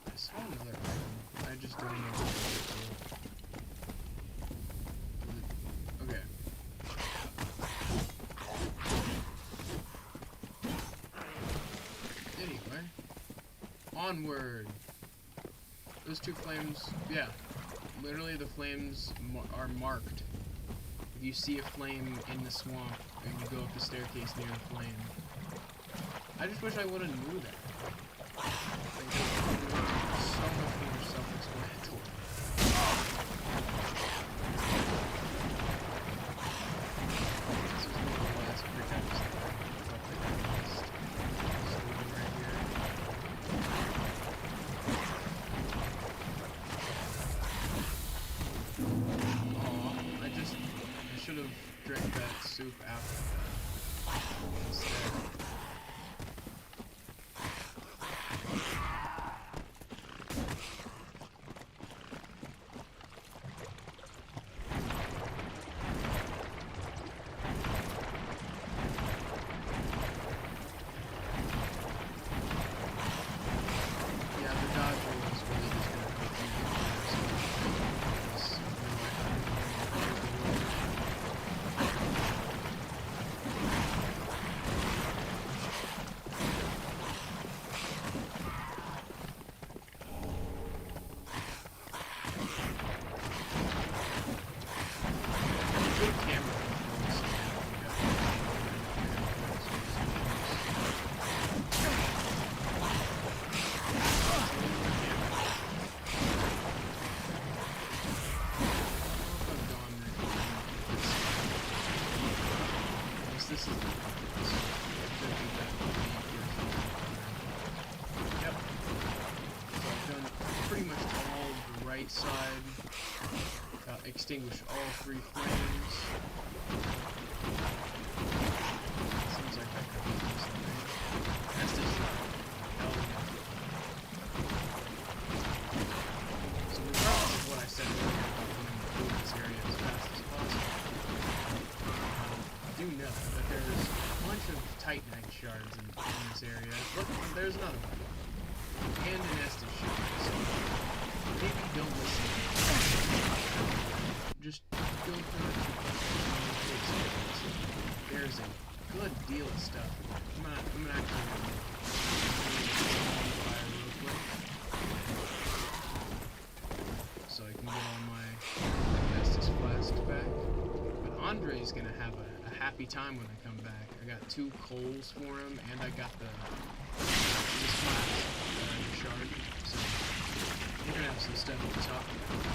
[SPEAKER 1] I saw another item. I just don't know what it is. Okay. Anyway, onward. Those 2 flames, yeah, literally the flames are marked. If you see a flame in the swamp and you go up the staircase near the flame. I just wish I would have knew that. Like, it's so much more self-explanatory. This is one of the last pretense that I missed. Right here. this is the compass. Yep. So I've done pretty much all of the right side. Extinguished all 3 flames. Seems like I could do something. That's the shot. Hell yeah. So regardless of what I said earlier about wanting to move this area as fast as possible, I do know that there's a bunch of Titanite shards in this area. Look, there's another one. And an Estus shard. So maybe don't listen. Just go through it. There's a good deal of stuff. I'm gonna actually fire real quick. So I can get all my Estus flasks back. But Andre's gonna have a happy time when I come back. I got 2 coals for him, and I got this flask shard. So we're gonna have some stuff to talk about.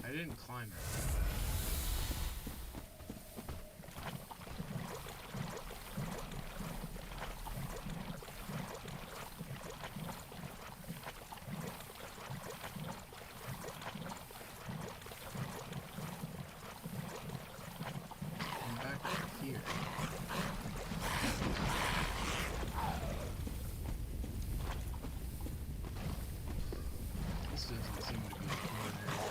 [SPEAKER 1] I didn't climb it. I'm back up here. This doesn't seem to be a corner area.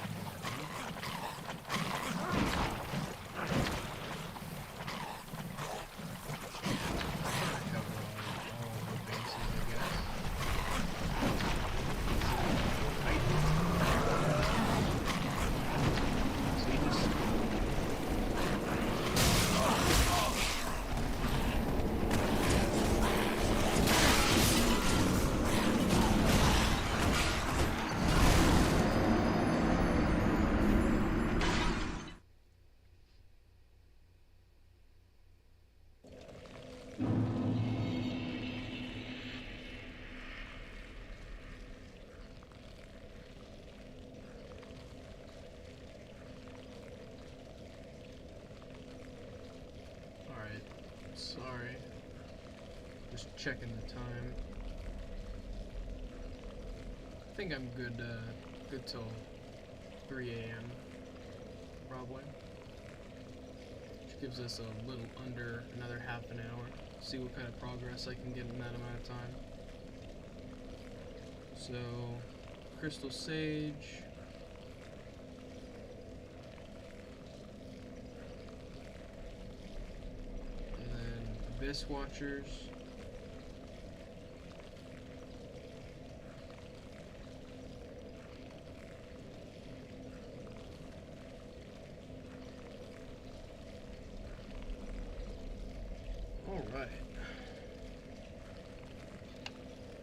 [SPEAKER 1] Sorry. Just checking the time. I think I'm good, good till 3 a.m. probably. Which gives us a little under another half an hour. See what kind of progress I can get in that amount of time. So, Crystal Sage. Abyss Watchers. All right.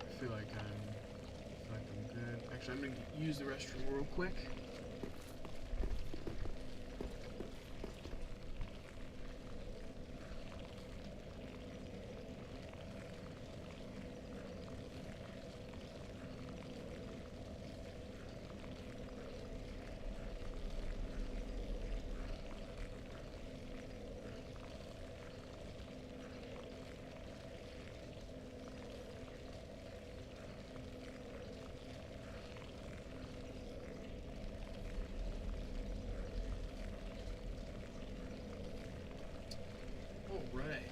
[SPEAKER 1] I feel like I'm good. Actually, I'm gonna use the restroom real quick. Right.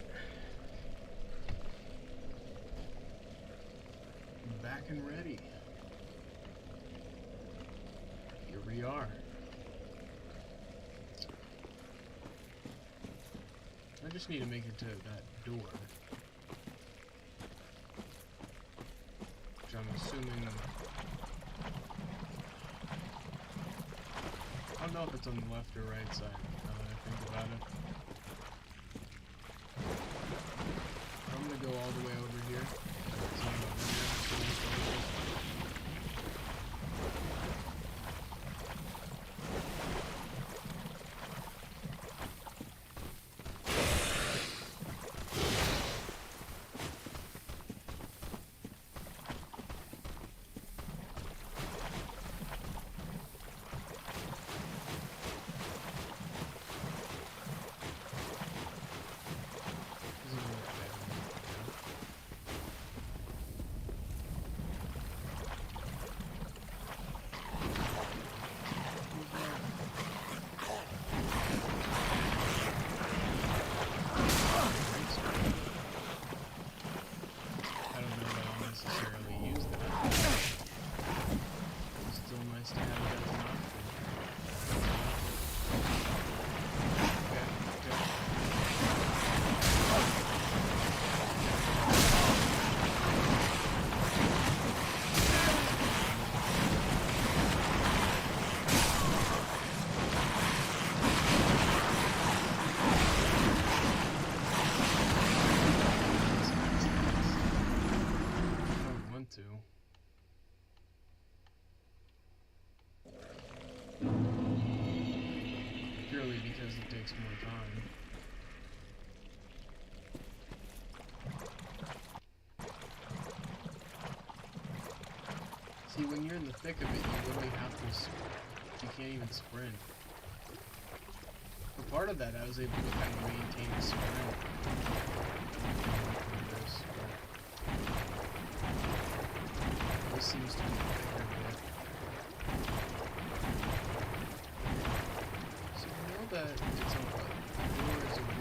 [SPEAKER 1] Back and ready. Here we are. I just need to make it to that door. Which I'm assuming... I don't know if it's on the left or right side, now that I think about it. I'm gonna go all the way over here. takes more time. See, when you're in the thick of it, you literally have to, you can't even sprint. For part of that, I was able to kind of maintain the sprint. This seems to be the bigger bit. So I know that it's a what? The door is a 1.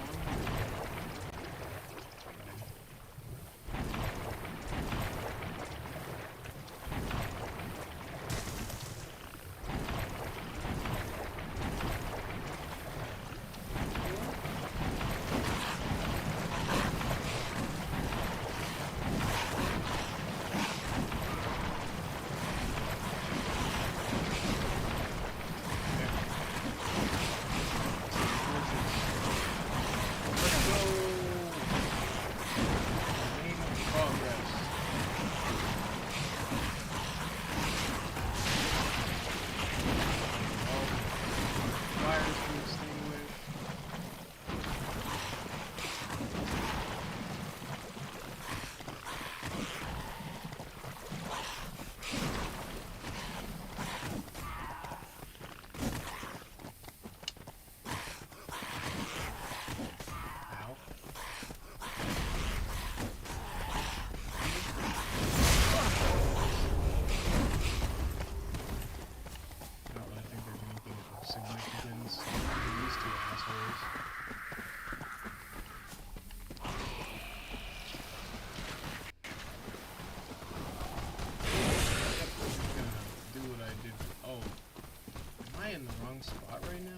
[SPEAKER 1] In the wrong spot right now?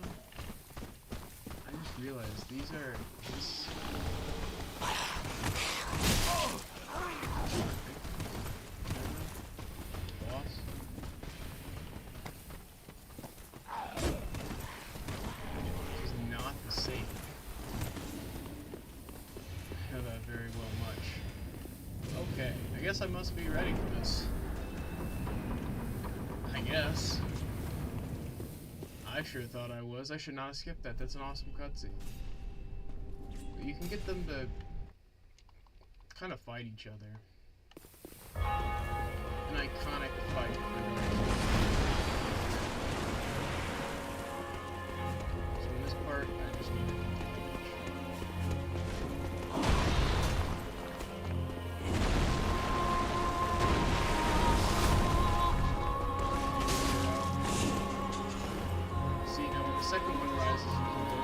[SPEAKER 1] I just realized these are this. Boss. This is not the same. I know that very well much. Okay, I guess I must be ready for this. I guess. I sure thought I was. I should not have skipped that. That's an awesome cutscene. But you can get them to kind of fight each other. An iconic fight for the So in this part, I just need to second one rises, you can go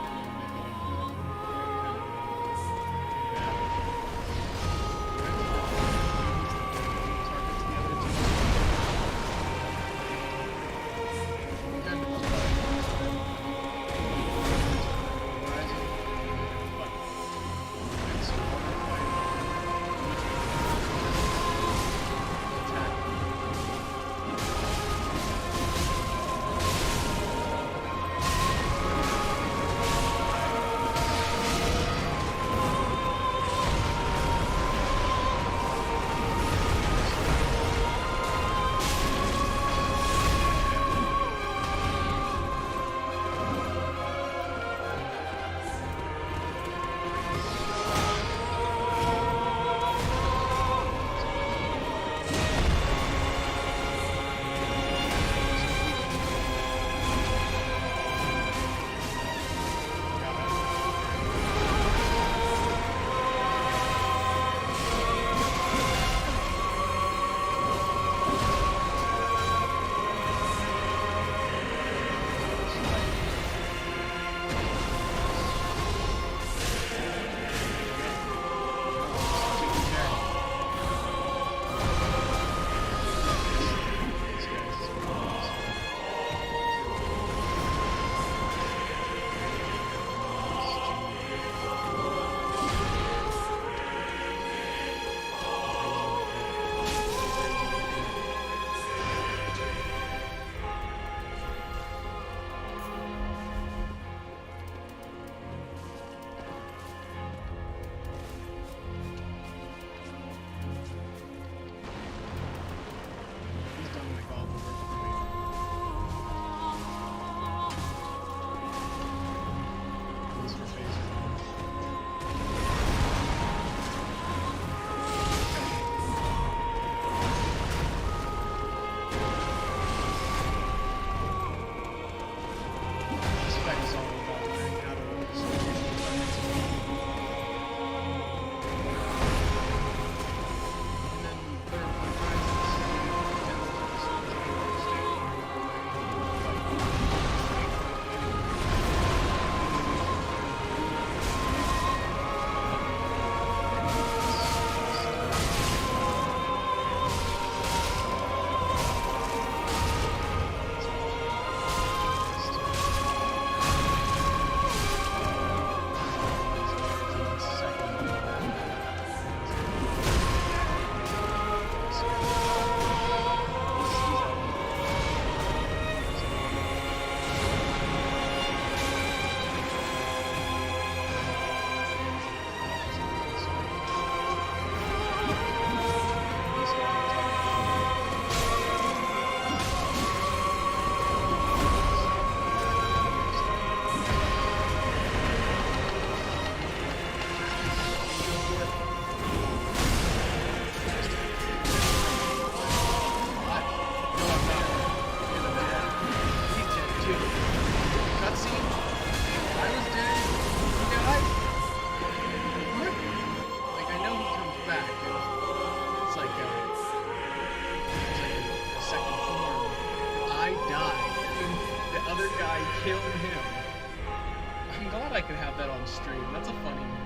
[SPEAKER 1] that on stream. That's a funny moment.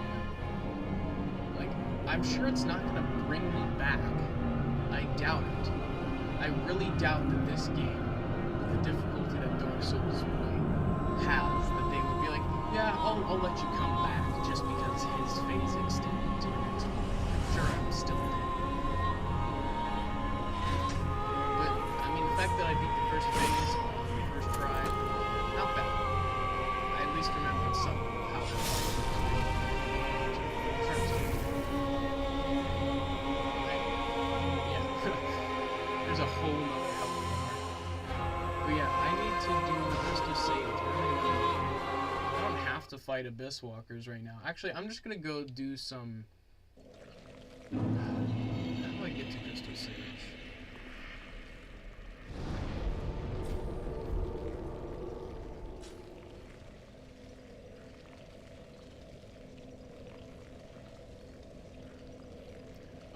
[SPEAKER 1] Like, I'm sure it's not gonna bring me back. I doubt it. I really doubt that this game, with the difficulty that Dark Souls has, that they would be like, yeah, I'll let you come back just because his phase extended to the next one. I'm sure I'm still dead. But, I mean, the fact that I beat the first phase on the first try, not bad. I at least remembered some of how it was. There's a whole nother health bar. But yeah, I need to do a Crystal Sage. I don't have to fight Abyss Walkers right now. Actually, I'm just gonna go do some... How do I get to Crystal Sage?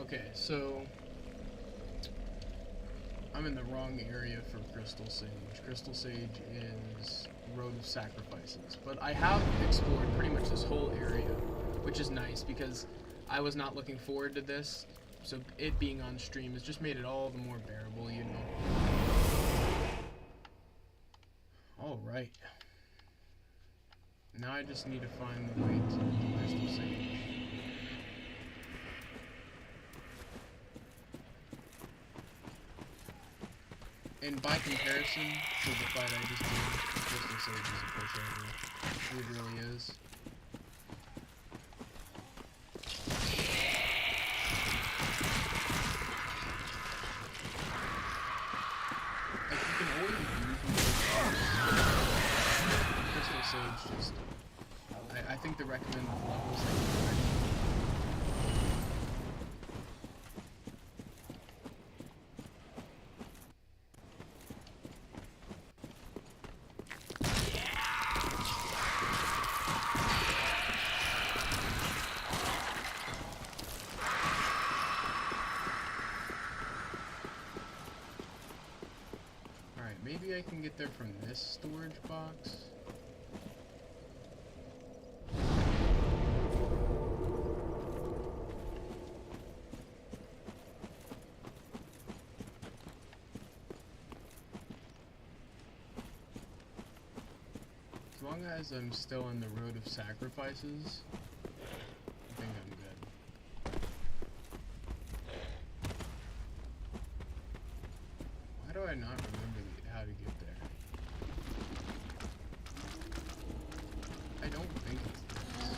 [SPEAKER 1] Okay, so... I'm in the wrong area for Crystal Sage. Crystal Sage is Road of Sacrifices. But I have explored pretty much this whole area, which is nice because I was not looking forward to this. So it being on stream has just made it all the more bearable, you know. Alright. Now I just need to find the way to the Crystal Sage. And by comparison to the fight I just did, Crystal Sage is a pushover. It really is. Like, you can always use Crystal Sage just... I think the recommended levels that you're ready. Maybe I can get there from this storage box. As long as I'm still in the Road of Sacrifices, I think I'm good. Why do I not remember how to get there? I don't think it's this.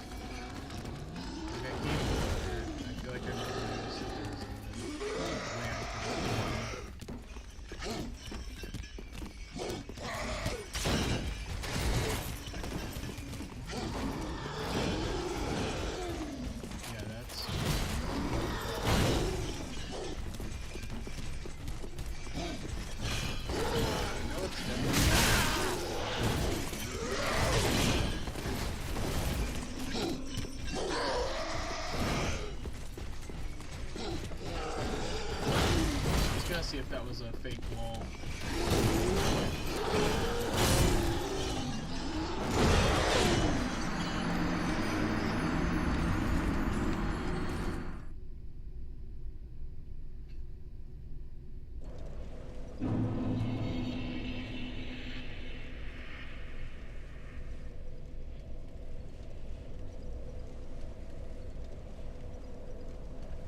[SPEAKER 1] Like, I came over there, I feel like I never noticed that there was a way I could yeah, that's... See if that was a fake wall.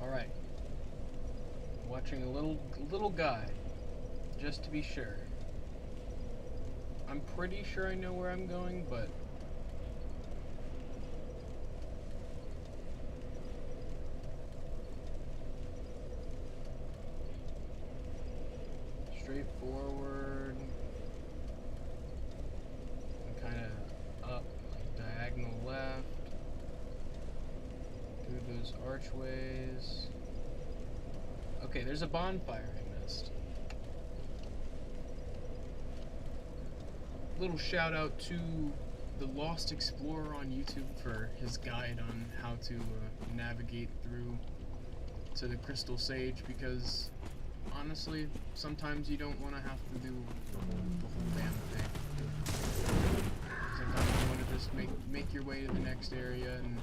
[SPEAKER 1] All right. Watching a little guide, just to be sure. I'm pretty sure I know where I'm going, but straightforward and kind of up, like diagonal left through those archways. Okay, there's a bonfire I missed. Little shout out to the Lost Explorer on YouTube for his guide on how to navigate through to the Crystal Sage, because honestly, sometimes you don't want to have to do the whole damn thing. Sometimes you want to just make your way to the next area and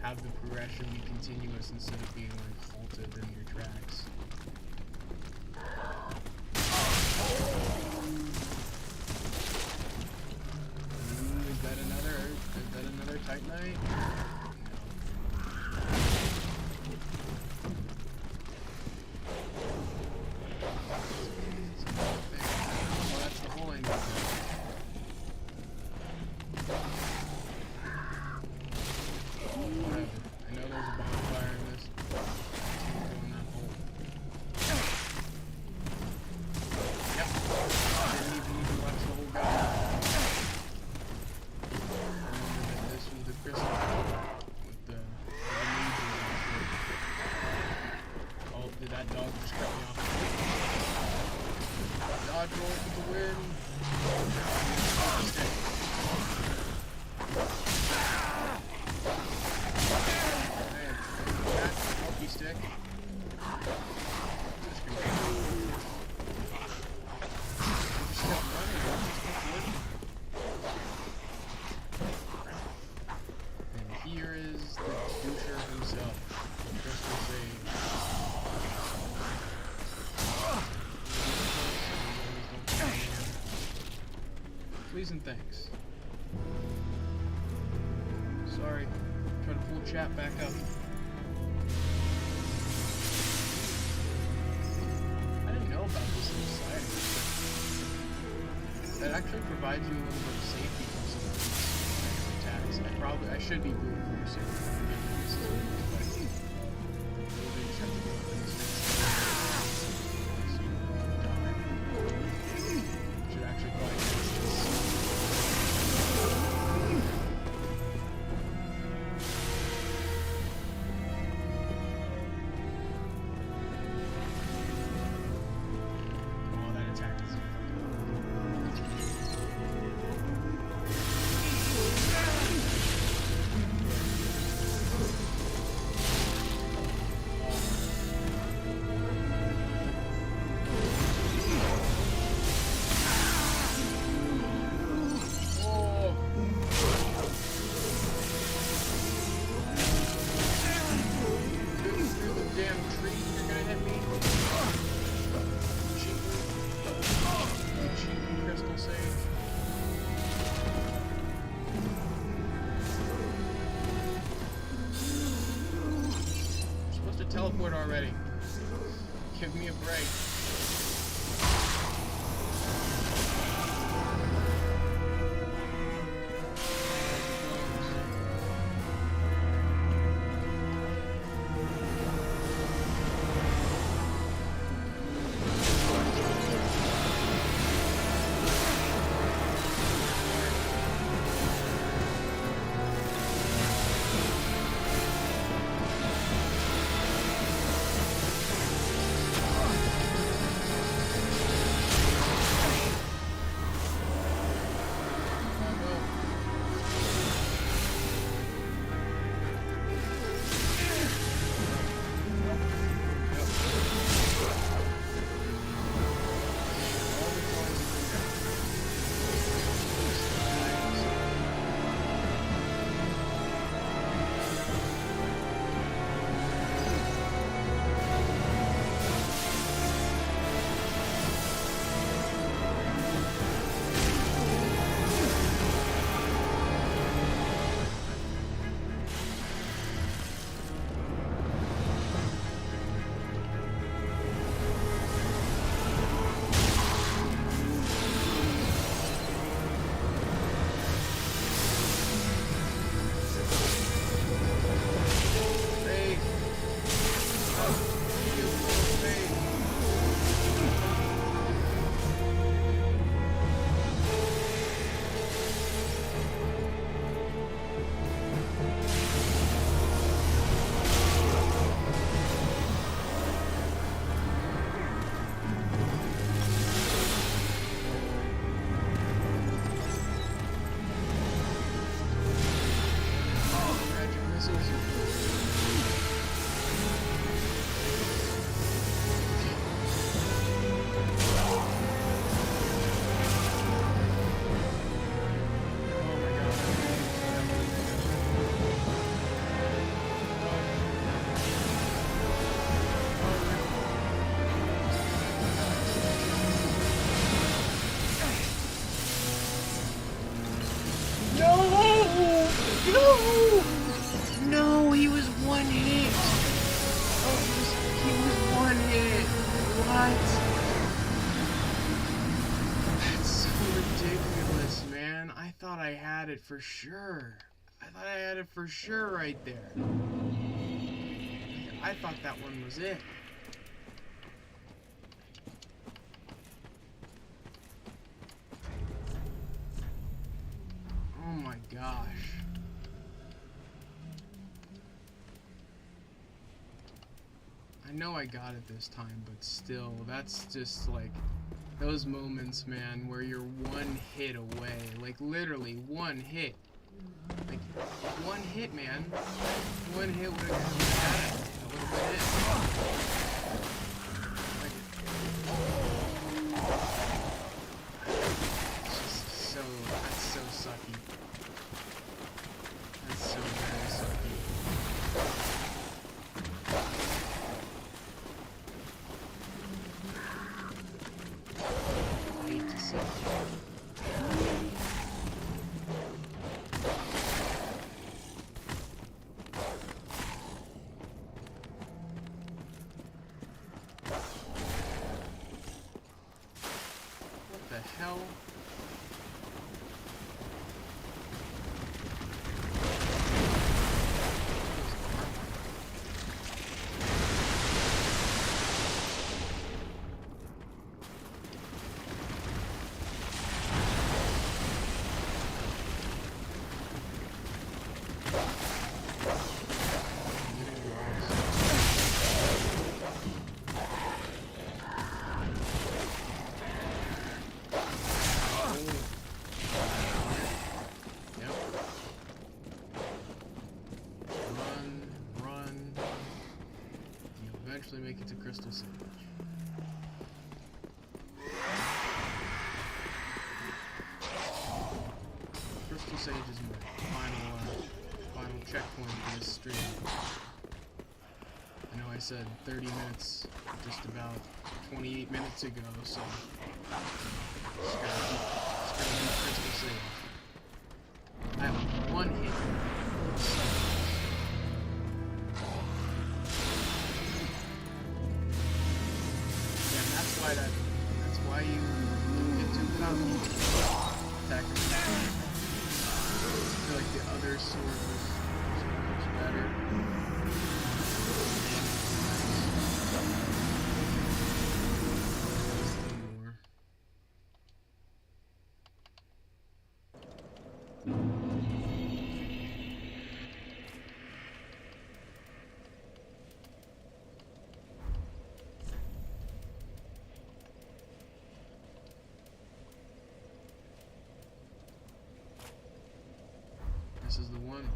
[SPEAKER 1] have the progression be continuous instead of being like halted in your tracks. Ooh, is that another Titanite? Please and thanks. Sorry, try to pull chat back up. I didn't know about this inside. That actually provides you a little bit of safety from some of these attacks. I should be brute forcing. Should actually probably do this. Teleport already. Give me a break. What? That's so ridiculous, man. I thought I had it for sure. I thought I had it for sure right there. I thought that one was it. Oh my gosh. I know I got it this time, but still, that's just like those moments, man, where you're one hit away. Like literally one hit. Like one hit, man. One hit would have had it. That would have been it. It's just so, that's so sucky. That's so very sucky. I hate to see it. What the hell? Make it to Crystal Sage. Crystal Sage is my final checkpoint for this stream. I know I said 30 minutes just about 28 minutes ago, so just gotta beat Crystal Sage. I have one hit. That's why you get too cocky. Attack and attack. I feel like the other sword was much better. This is the one.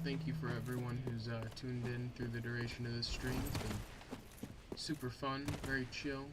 [SPEAKER 1] Thank you for everyone who's tuned in through the duration of this stream. It's been super fun, very chill.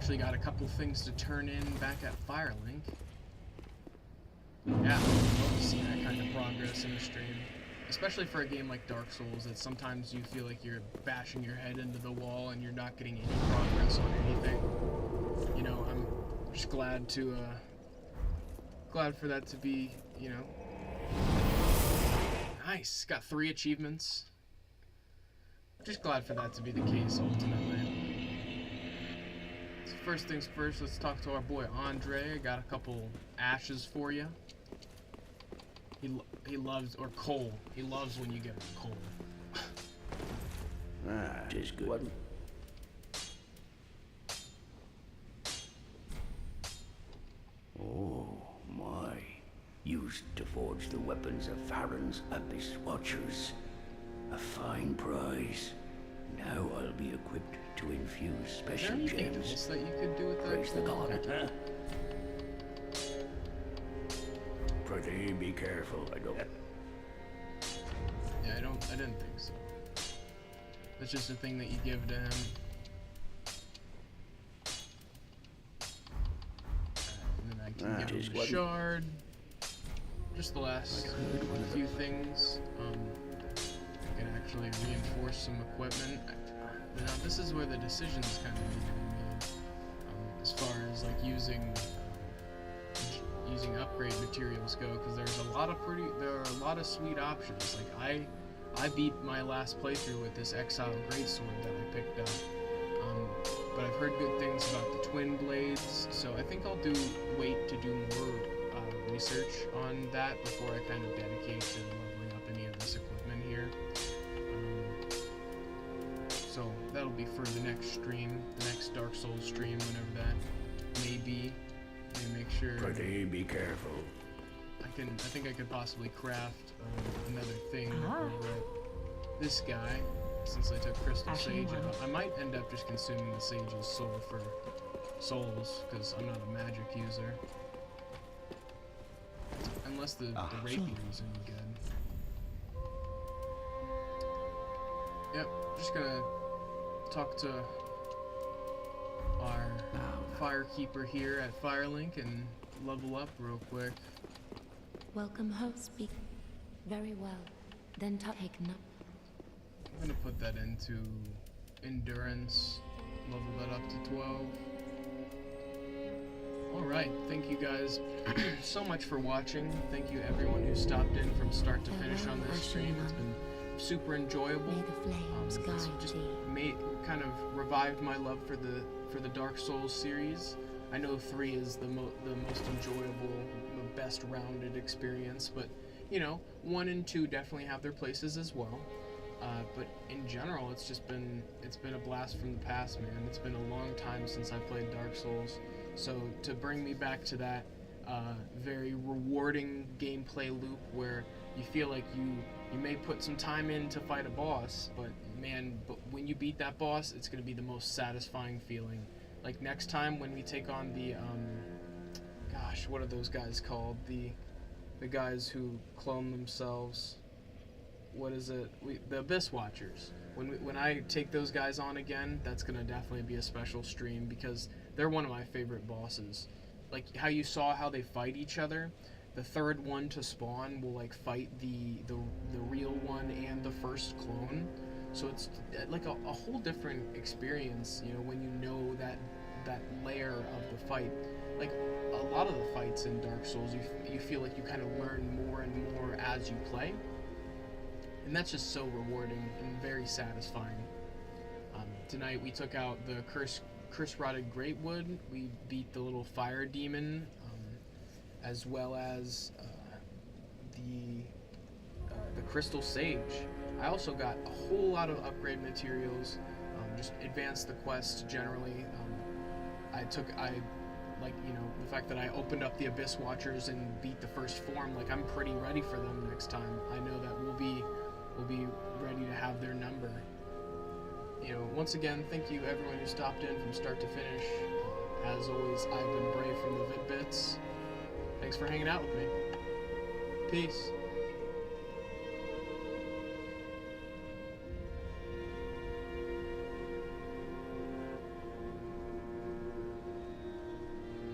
[SPEAKER 1] actually got a couple things to turn in back at Firelink. Yeah, I'd love to see that kind of progress in the stream. Especially for a game like Dark Souls, that sometimes you feel like you're bashing your head into the wall and you're not getting any progress on anything. You know, I'm just glad for that to be, you know. Nice, got 3 achievements. Just glad for that to be the case, ultimately. So first things first, let's talk to our boy Andre. I got a couple ashes for you. He loves, or coal. He loves when you get coal.
[SPEAKER 2] Tis good. Oh, my. Used to forge the weapons of Farron's Abyss Watchers. A fine prize. Now I'll be equipped to infuse
[SPEAKER 1] Is there
[SPEAKER 2] special
[SPEAKER 1] anything
[SPEAKER 2] gems.
[SPEAKER 1] else that you could do with that?
[SPEAKER 2] Praise the
[SPEAKER 1] coal?
[SPEAKER 2] god, huh? Pretty be careful, I don't...
[SPEAKER 1] Yeah, I didn't think so. It's just a thing that you give to him. And then I can give him the shard. Just the last few things. I can actually reinforce some equipment. Now this is where the decisions kind of need to be made. As far as like using upgrade materials go, because there are a lot of sweet options. Like I beat my last playthrough with this Exile Greatsword that I picked up, but I've heard good things about the twin blades, so I think I'll wait to do more research on that before I kind of dedicate to leveling up any of this equipment here. So that'll be for the next stream, the next Dark Souls stream, whenever that may be. Make sure.
[SPEAKER 2] Pretty be careful.
[SPEAKER 1] I think I could possibly craft another thing over at this guy, since I took Crystal Sage out. I might end up just consuming the Sage's soul for souls, because I'm not a magic user. Unless the rapier is any good. Yep, just gonna talk to our Firekeeper here at Firelink and level up real quick.
[SPEAKER 3] Welcome home, speak very well. Then take up.
[SPEAKER 1] I'm gonna put that into endurance, level that up to 12. Alright, thank you guys so much for watching. Thank you everyone who stopped in from start to finish on this stream. It's been super enjoyable.
[SPEAKER 3] May the flames guide
[SPEAKER 1] just
[SPEAKER 3] thee.
[SPEAKER 1] kind of revived my love for the Dark Souls series. I know 3 is the most enjoyable, the best rounded experience, but you know, 1 and 2 definitely have their places as well. But in general, it's been a blast from the past, man. It's been a long time since I played Dark Souls, so to bring me back to that very rewarding gameplay loop where you feel like you may put some time in to fight a boss, but when you beat that boss, it's gonna be the most satisfying feeling. Like next time when we take on the gosh, what are those guys called? The guys who clone themselves. What is it? The Abyss Watchers. When I take those guys on again, that's gonna definitely be a special stream because they're one of my favorite bosses. Like how you saw how they fight each other. The third one to spawn will like fight the real one and the first clone. So it's like a whole different experience, you know, when you know that layer of the fight. Like a lot of the fights in Dark Souls, you feel like you kind of learn more and more as you play. And that's just so rewarding and very satisfying. Tonight we took out the curse-rotted greatwood. We beat the little fire demon, as well as the crystal sage. I also got a whole lot of upgrade materials. Just advanced the quest generally. Like, you know, the fact that I opened up the Abyss Watchers and beat the first form, like I'm pretty ready for them next time. I know that we'll be ready to have their number. You know, once again, thank you everyone who stopped in from start to finish. As always, I've been Brave from the Vid-Bits. Thanks for hanging out with me. Peace.